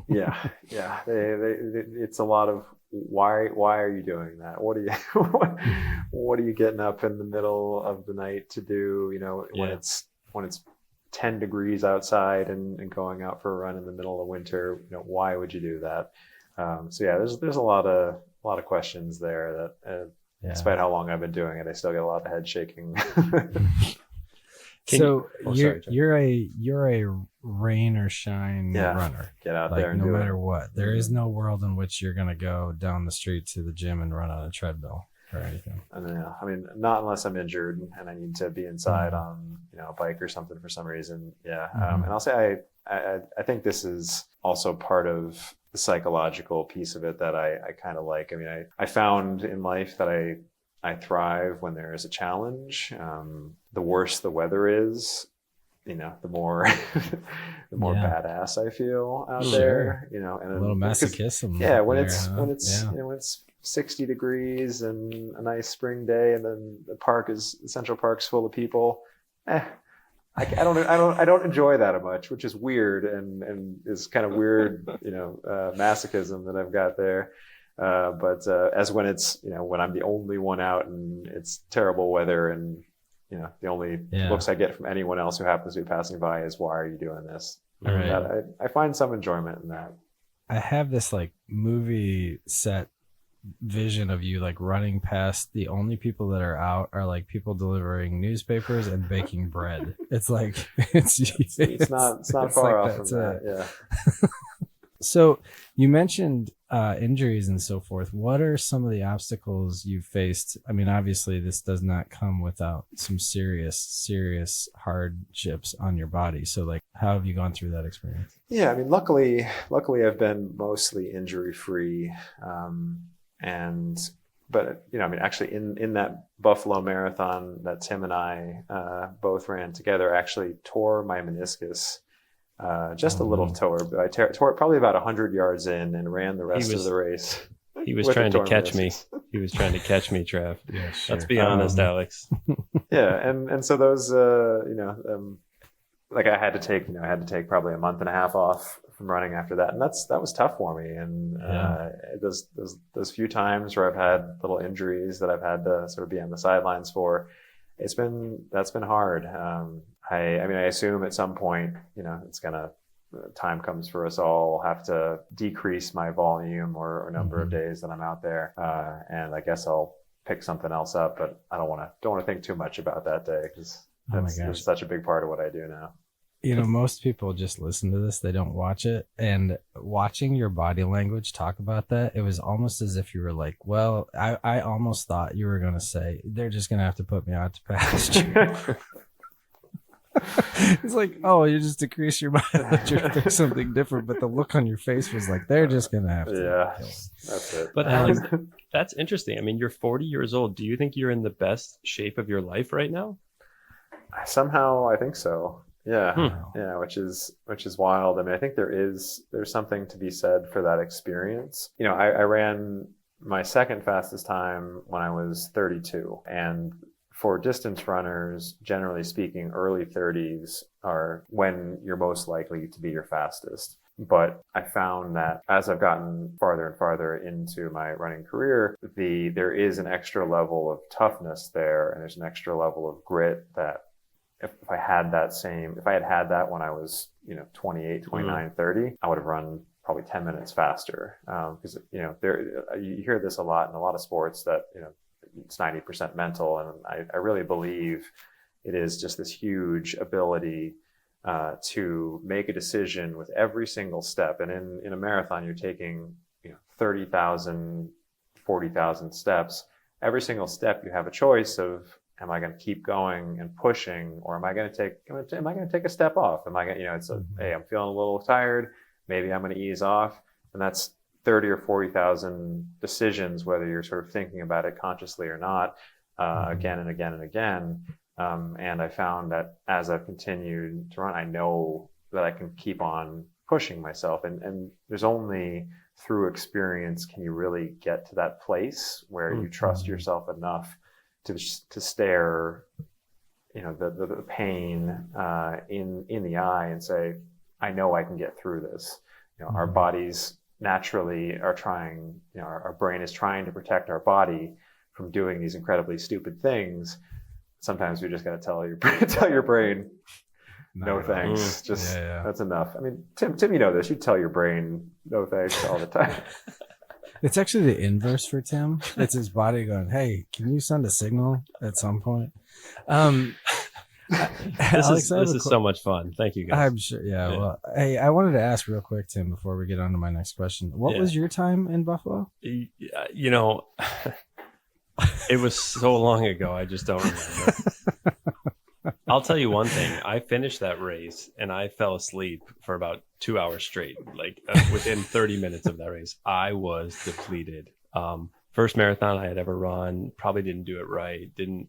Yeah. It's a lot of why are you doing that? What are you getting up in the middle of the night to do? When it's 10 degrees outside and going out for a run in the middle of winter. Why would you do that? So yeah, there's a lot of questions there that, despite how long I've been doing it, I still get a lot of head shaking. You're a rain or shine runner. Get out there and no do matter it. what. There is no world in which you're gonna go down the street to the gym and run on a treadmill or anything. Not unless I'm injured and I need to be inside on a bike or something for some reason. Yeah, and I'll say I think this is also part of the psychological piece of it that I kind of like. I found in life that I thrive when there is a challenge. The worse the weather is, the more badass I feel out there. And a little masochism. Yeah, when it's 60 degrees and a nice spring day, and then Central Park's full of people. I don't enjoy that much, which is weird and is kind of weird, masochism that I've got there. But as when it's, when I'm the only one out and it's terrible weather and, the only looks I get from anyone else who happens to be passing by is, why are you doing this? Right. I find some enjoyment in that. I have this like movie set vision of you like running past the only people that are out are like people delivering newspapers and baking bread. It's like it's not far like off from that. Yeah. So you mentioned injuries and so forth. What are some of the obstacles you've faced? Obviously this does not come without some serious hardships on your body. So like, how have you gone through that experience? Yeah, luckily I've been mostly injury free. But actually in that Buffalo Marathon that Tim and I both ran together, I actually tore my meniscus. Just a little tore, but I tore it probably about 100 yards in and ran the rest of the race. He was trying to catch me. He was trying to catch me, Trav. Yeah, sure. Let's be honest, Alex. Yeah, and so those, like I had to take probably a month and a half off from running after that, and that was tough for me. And those few times where I've had little injuries that I've had to sort of be on the sidelines for, that's been hard. I assume at some point, it's gonna time comes for us all, I'll have to decrease my volume or number of days that I'm out there. And I guess I'll pick something else up, but I don't want to think too much about that day, because that's such a big part of what I do now. You know, most people just listen to this, they don't watch it. And watching your body language talk about that, it was almost as if you were like, well, I almost thought you were going to say, they're just going to have to put me out to pasture. It's like, oh, you just decrease your mileage or pick something different. But the look on your face was like, they're just going to have to. Yeah, that's it. But Alex, that's interesting. I mean, you're 40 years old. Do you think you're in the best shape of your life right now? Somehow I think so. Yeah. Yeah. Which is wild. I mean, I think there's something to be said for that experience. You know, I ran my second fastest time when I was 32, and for distance runners, generally speaking, early 30s are when you're most likely to be your fastest. But I found that as I've gotten farther and farther into my running career, there is an extra level of toughness there, and there's an extra level of grit that if I had had that when I was, 28, 29, 30, I would have run probably 10 minutes faster. Because, you hear this a lot in a lot of sports that, it's 90% mental. And I really believe it is just this huge ability to make a decision with every single step. And in a marathon, you're taking 30,000, 40,000 steps. Every single step, you have a choice of, am I going to keep going and pushing, or am I going to take a step off? Hey, I'm feeling a little tired. Maybe I'm going to ease off. And that's 30 or 40,000 decisions, whether you're sort of thinking about it consciously or not, again and again and again. And I found that as I've continued to run, I know that I can keep on pushing myself. And there's only through experience can you really get to that place where you trust yourself enough to stare, the pain in the eye and say, I know I can get through this. Our bodies naturally are trying, our brain is trying to protect our body from doing these incredibly stupid things. Sometimes we just got to tell your brain, no thanks. That's enough. I mean, Tim, you know this. You tell your brain no thanks all the time. It's actually the inverse for Tim. It's his body going, hey, can you send a signal at some point? This is so much fun. Thank you, guys. I'm sure. Yeah. Well, hey, I wanted to ask real quick, Tim, before we get on to my next question. What was your time in Buffalo? It was so long ago. I just don't remember. I'll tell you one thing. I finished that race and I fell asleep for about 2 hours straight. Like within 30 minutes of that race, I was depleted. First marathon I had ever run. Probably didn't do it right. Didn't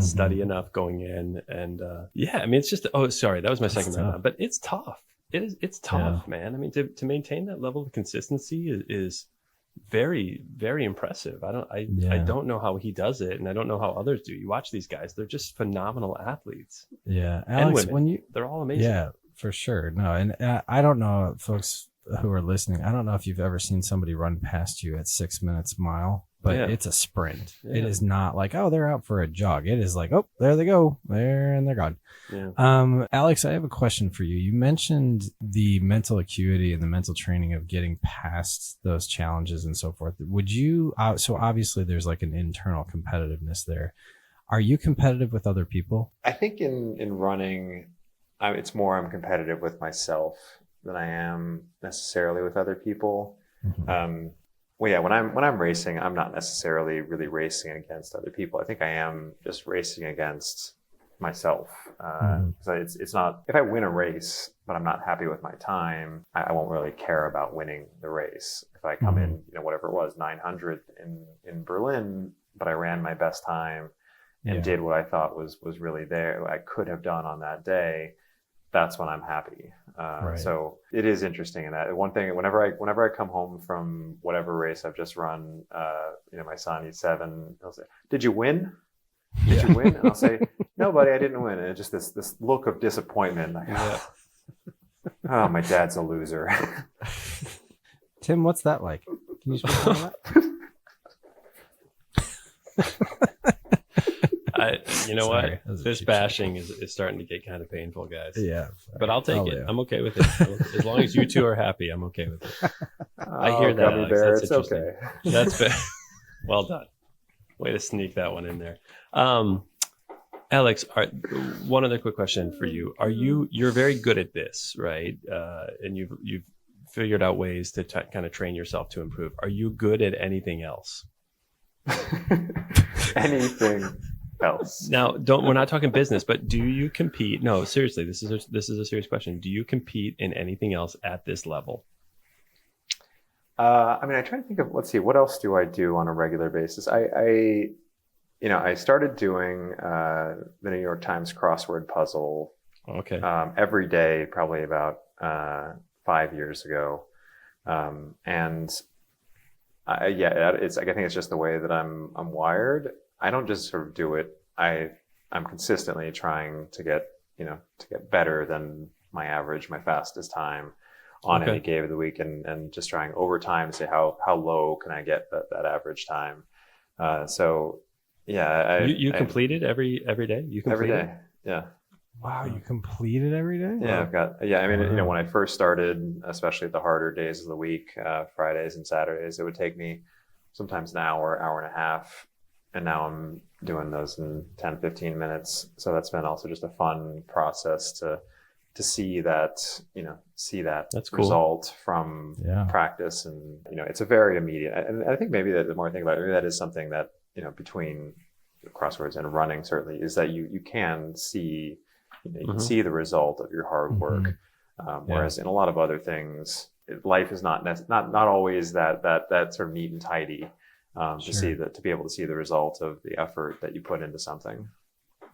study enough going in. And it's just, that was my second marathon, but it's tough. It's tough, man. I mean, to maintain that level of consistency is very, very impressive. I don't know how he does it, and I don't know how others do. You watch these guys; they're just phenomenal athletes. Yeah, Alex, and women, they're all amazing. Yeah, for sure. No, and I don't know, folks who are listening. I don't know if you've ever seen somebody run past you at 6 minutes a mile, but it's a sprint. Yeah. It is not like, oh, they're out for a jog. It is like, oh, there they go, and they're gone. Yeah. Alex, I have a question for you. You mentioned the mental acuity and the mental training of getting past those challenges and so forth. Would you, so obviously there's like an internal competitiveness there. Are you competitive with other people? I think in running, it's more I'm competitive with myself than I am necessarily with other people. Mm-hmm. When I'm racing, I'm not necessarily really racing against other people. I think I am just racing against myself. So it's not, if I win a race, but I'm not happy with my time, I won't really care about winning the race. If I come in, whatever it was, 900 in Berlin, but I ran my best time and did what I thought was really there, I could have done on that day, that's when I'm happy. Right. So it is interesting in that. One thing, whenever I come home from whatever race I've just run, my son, he's 7, he'll say, "Did you win? Did you win?" And I'll say, "No, buddy, I didn't win." And it's just this look of disappointment. Like, oh, my dad's a loser. Tim, what's that like? Can you speak on that? You know Sorry, what? that was a This cheap bashing is starting to get kind of painful, guys. Yeah. But I'll take Oh, it. yeah. I'm okay with it. As long as you two are happy, I'm okay with it. I hear that, Gummy Alex. bear, That's it's interesting. okay. That's fair. Well done. Way to sneak that one in there. Alex, one other quick question for you. You're very good at this, right? And you've figured out ways to kind of train yourself to improve. Are you good at anything else? Anything else? Now, we're not talking business, but do you compete? No, seriously, this is a serious question. Do you compete in anything else at this level? I mean, I try to think of, let's see, what else do I do on a regular basis? I started doing the New York Times crossword puzzle Okay. every day, probably about 5 years ago. I think it's just the way that I'm wired. I don't just sort of do it. I'm consistently trying to get better than my average, my fastest time on any day of the week, and just trying over time to say how low can I get that average time. You complete it every day. You complete every day. it? Yeah. Wow, you complete it every day? Yeah, I mean, when I first started, especially the harder days of the week, Fridays and Saturdays, it would take me sometimes an hour and a half. And now I'm doing those in 10, 15 minutes. So that's been also just a fun process to see that That's cool. result from practice. And, it's a very immediate, and I think maybe that the more I think about it, maybe that is something that, between crosswords and running certainly, is that you can see, you can see the result of your hard work. Whereas in a lot of other things, life is not always that sort of neat and tidy. To be able to see the result of the effort that you put into something.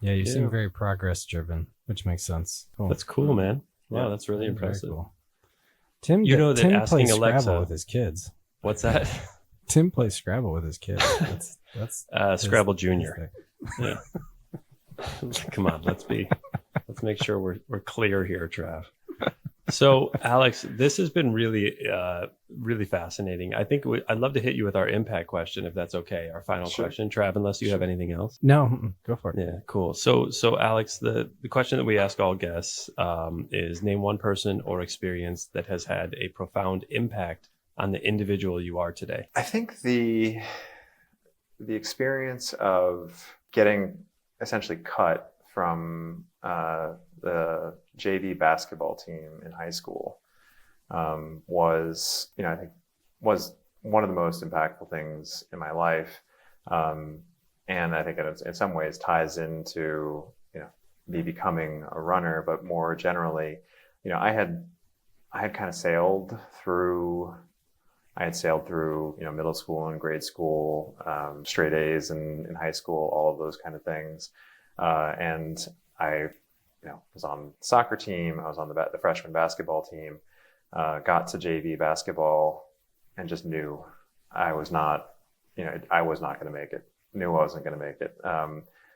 Yeah, you seem very progress driven, which makes sense. Cool. That's cool, man. Wow, that's really impressive. Cool. Tim, that Tim asking plays Alexa Scrabble with his kids. What's that? Tim plays Scrabble with his kids. That's Scrabble Junior. Yeah. Come on, let's make sure we're clear here, Trav. So, Alex, this has been really, really fascinating. I think I'd love to hit you with our impact question, if that's okay. Our final question, Trav, unless you have anything else. No, go for it. Yeah, cool. So Alex, the question that we ask all guests is name one person or experience that has had a profound impact on the individual you are today. I think the experience of getting essentially cut from the JV basketball team in high school was one of the most impactful things in my life, and I think it in some ways ties into me becoming a runner, but more generally, I had kind of sailed through middle school and grade school, straight A's in high school, all of those kind of things, and I was on the soccer team. I was on the freshman basketball team, got to JV basketball and just knew I was not going to make it, knew I wasn't going to make it.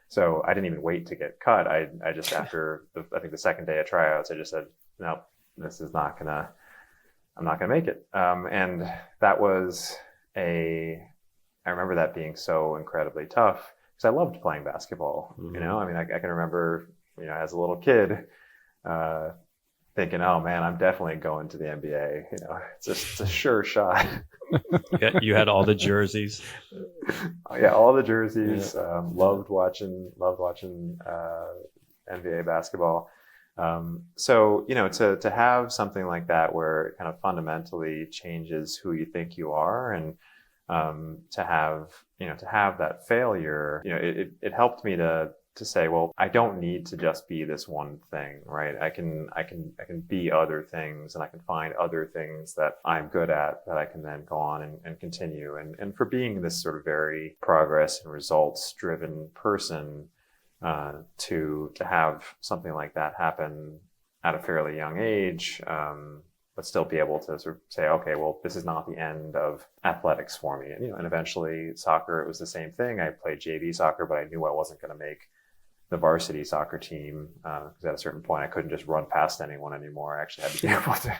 So I didn't even wait to get cut. I just, after I think the second day of tryouts, I just said, no, I'm not going to make it. And that was I remember that being so incredibly tough because I loved playing basketball. Mm-hmm. I can remember, as a little kid, thinking, oh man, I'm definitely going to the NBA. It's a sure shot. You had all the jerseys. Yeah, all the jerseys. Loved watching NBA basketball. So to have something like that where it kind of fundamentally changes who you think you are, and to have that failure, it helped me to say, well, I don't need to just be this one thing, right? I can be other things, and I can find other things that I'm good at that I can then go on and continue. And for being this sort of very progress and results driven person, to have something like that happen at a fairly young age, but still be able to sort of say, okay, well, this is not the end of athletics for me. And eventually soccer, it was the same thing. I played JV soccer, but I knew I wasn't going to make the varsity soccer team, because at a certain point I couldn't just run past anyone anymore. I actually had to be able to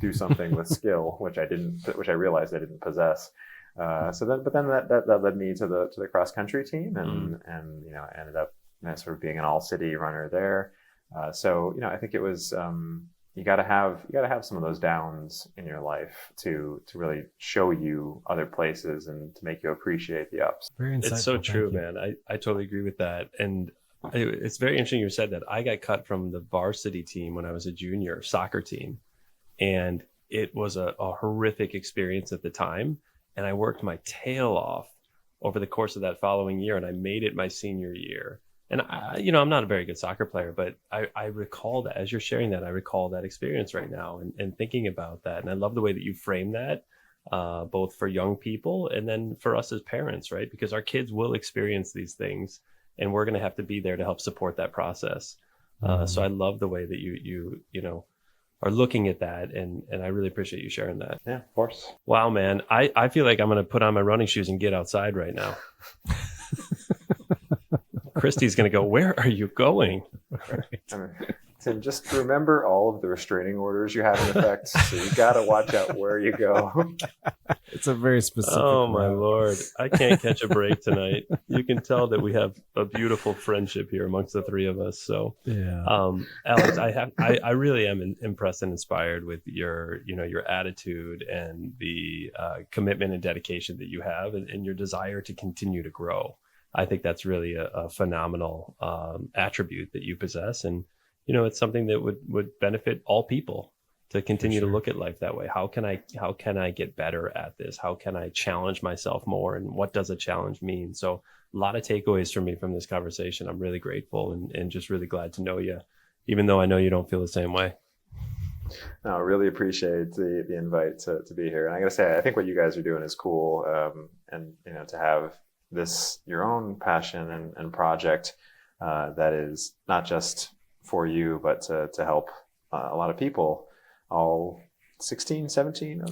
do something with skill, which I realized I didn't possess. But then that led me to the cross country team, and I ended up sort of being an all city runner there. So I think it was you got to have some of those downs in your life to really show you other places and to make you appreciate the ups. Very insightful. It's so true, Thank you. man. I totally agree with that. And it's very interesting you said that. I got cut from the varsity team when I was a junior soccer team, and it was a horrific experience at the time. And I worked my tail off over the course of that following year, and I made it my senior year. And I'm not a very good soccer player, but I recall that as you're sharing that, I recall that experience right now and thinking about that. And I love the way that you frame that, both for young people and then for us as parents, right? Because our kids will experience these things, and we're going to have to be there to help support that process. So I love the way that you are looking at that, and I really appreciate you sharing that. Yeah, of course. Wow, man. I feel like I'm going to put on my running shoes and get outside right now. Christy's going to go, where are you going? Right. Tim, just remember all of the restraining orders you have in effect. So you got to watch out where you go. It's a very specific. Oh, my route. Lord. I can't catch a break tonight. You can tell that we have a beautiful friendship here amongst the three of us. So, Yeah. Alex, I really am impressed and inspired with your attitude and the commitment and dedication that you have, and your desire to continue to grow. I think that's really a phenomenal attribute that you possess. And, it's something that would benefit all people to continue to look at life that way. How can I get better at this? How can I challenge myself more? And what does a challenge mean? So a lot of takeaways for me from this conversation. I'm really grateful and just really glad to know you, even though I know you don't feel the same way. No, I really appreciate the invite to be here. And I got to say, I think what you guys are doing is cool. And, to have this, your own passion and project that is not just for you, but to help a lot of people, all 16, 17.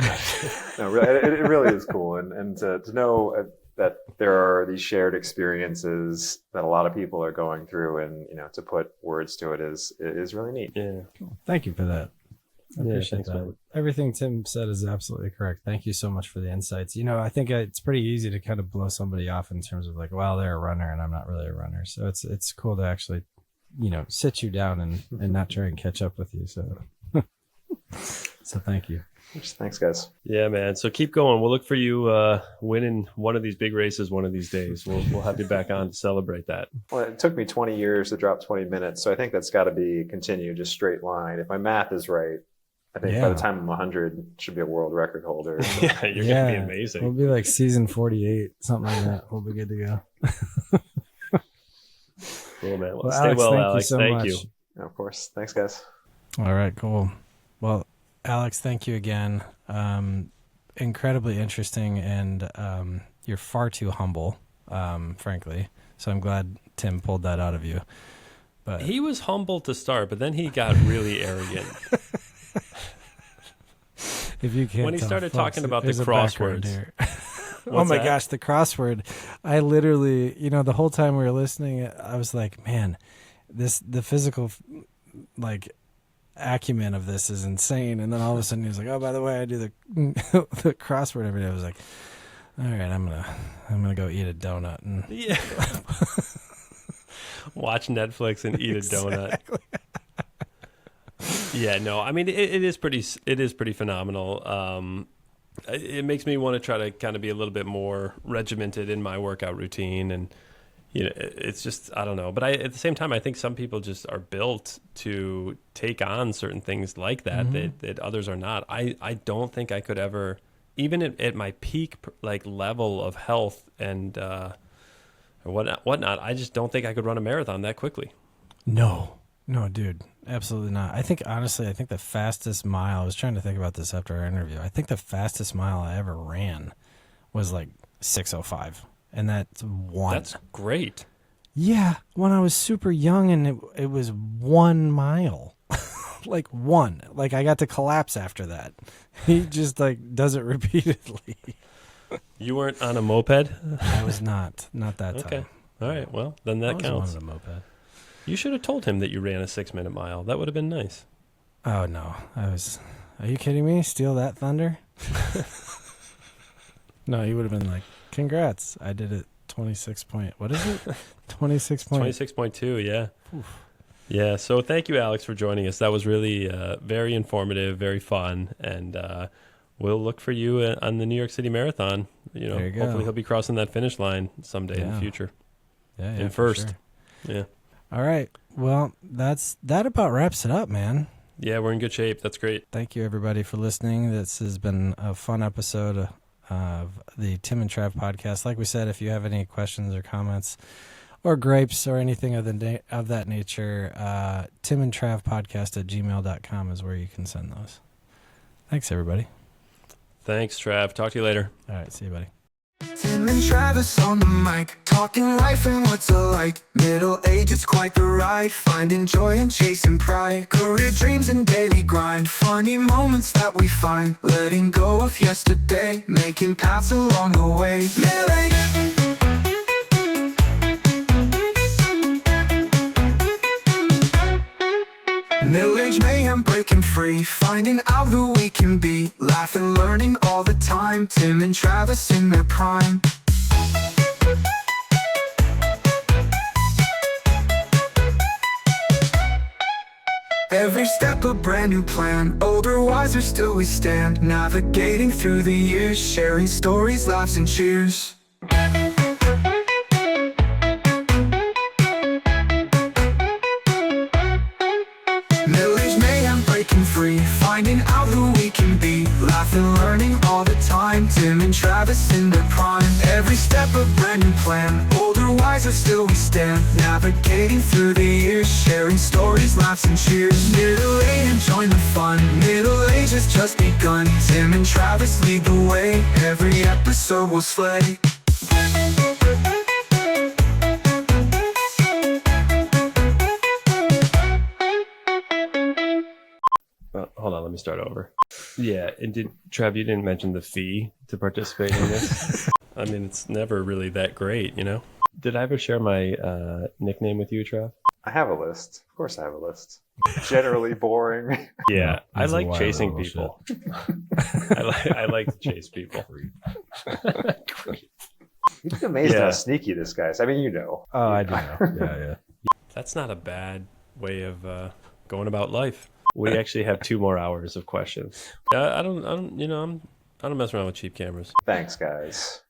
No, really, it really is cool. And to know that there are these shared experiences that a lot of people are going through, and, to put words to it is really neat. Yeah. Cool. Thank you for that. I appreciate thanks, that. man. Everything Tim said is absolutely correct. Thank you so much for the insights. I think it's pretty easy to kind of blow somebody off in terms of like, well, they're a runner and I'm not really a runner. So it's cool to actually, sit you down and not try and catch up with you. So, so thank you. Thanks, guys. Yeah, man. So keep going. We'll look for you winning one of these big races one of these days. We'll have you back on to celebrate that. Well, it took me 20 years to drop 20 minutes. So I think that's got to be continued, just straight line. If my math is right, I think by the time I'm 100, should be a world record holder. So. Yeah, you're going to be amazing. We'll be like season 48, something like that. We'll be good to go. Cool, man. Well, Stay Alex, well, thank Alex. you so Thank much. you. Yeah, of course. Thanks, guys. All right, cool. Well, Alex, thank you again. Incredibly interesting, and you're far too humble, frankly. So I'm glad Tim pulled that out of you. But He was humble to start, but then he got really arrogant. if you can't When he tell, started folks, talking about the there's a background crosswords. here. Oh What's my that? gosh, the crossword. I literally, the whole time we were listening, I was like, man, the physical acumen of this is insane. And then all of a sudden he was like, oh, by the way, I do the the crossword every day. I was like, all right, I'm gonna go eat a donut and Yeah. Watch Netflix and eat a donut. Yeah, no, I mean it is pretty phenomenal. It makes me want to try to kind of be a little bit more regimented in my workout routine, and it's just, I don't know. But at the same time, I think some people just are built to take on certain things like that, Mm-hmm. that others are not. I don't think I could ever, even at my peak level of health and or whatnot, I just don't think I could run a marathon that quickly. No, dude, absolutely not. I think, honestly, the fastest mile, I was trying to think about this after our interview. I think the fastest mile I ever ran was like 6:05. And that's one. That's great. Yeah. When I was super young, and it was 1 mile, like one, like I got to collapse after that. He just does it repeatedly. You weren't on a moped? I was not that Okay. time. All right. Well, then that I counts. was on a moped. You should have told him that you ran a 6-minute mile. That would have been nice. Oh, no. Are you kidding me? Steal that thunder? No, he would have been like, congrats. I did it 26 point. What is it? 26 point. 26.2, yeah. Oof. Yeah, so thank you, Alex, for joining us. That was really very informative, very fun, and we'll look for you on the New York City Marathon. There you go. Hopefully he'll be crossing that finish line someday in the future. Yeah, in for first. sure. Yeah. All right. Well, that about wraps it up, man. Yeah, we're in good shape. That's great. Thank you, everybody, for listening. This has been a fun episode of the Tim and Trav podcast. Like we said, if you have any questions or comments or gripes or anything of that nature, timandtravpodcast@gmail.com is where you can send those. Thanks, everybody. Thanks, Trav. Talk to you later. All right. See you, buddy. Tim and Travis on the mic, talking life and what's it like. Middle age, it's quite the ride. Finding joy and chasing pride. Career dreams and daily grind. Funny moments that we find. Letting go of yesterday, making paths along the way. Middle age. Middle-aged mayhem breaking free, finding out who we can be, laughing, learning all the time. Tim and Travis in their prime. Every step a brand new plan, older, wiser, still we stand. Navigating through the years, sharing stories, laughs and cheers. Free, finding out who we can be, laughing, learning all the time. Tim and Travis in their prime. Every step a brand new plan, older, wiser, still we stand. Navigating through the years, sharing stories, laughs and cheers. Middle age, enjoying the fun, middle age has just begun. Tim and Travis lead the way, every episode will slay. Hold on, let me start over. Yeah, and Trav, you didn't mention the fee to participate in this. I mean, it's never really that great, you know? Did I ever share my nickname with you, Trav? I have a list. Of course I have a list. Generally boring. Yeah, I He's a like wild chasing little people. I like to chase people. You'd be amazed Yeah. how sneaky this guy is. I mean, you know. Oh, I do know. Yeah. That's not a bad way of going about life. We actually have 2 more hours of questions. I don't mess around with cheap cameras. Thanks, guys.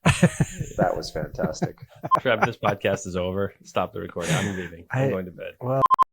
That was fantastic. Trav, this podcast is over. Stop the recording. I'm leaving. I'm going to bed. Well,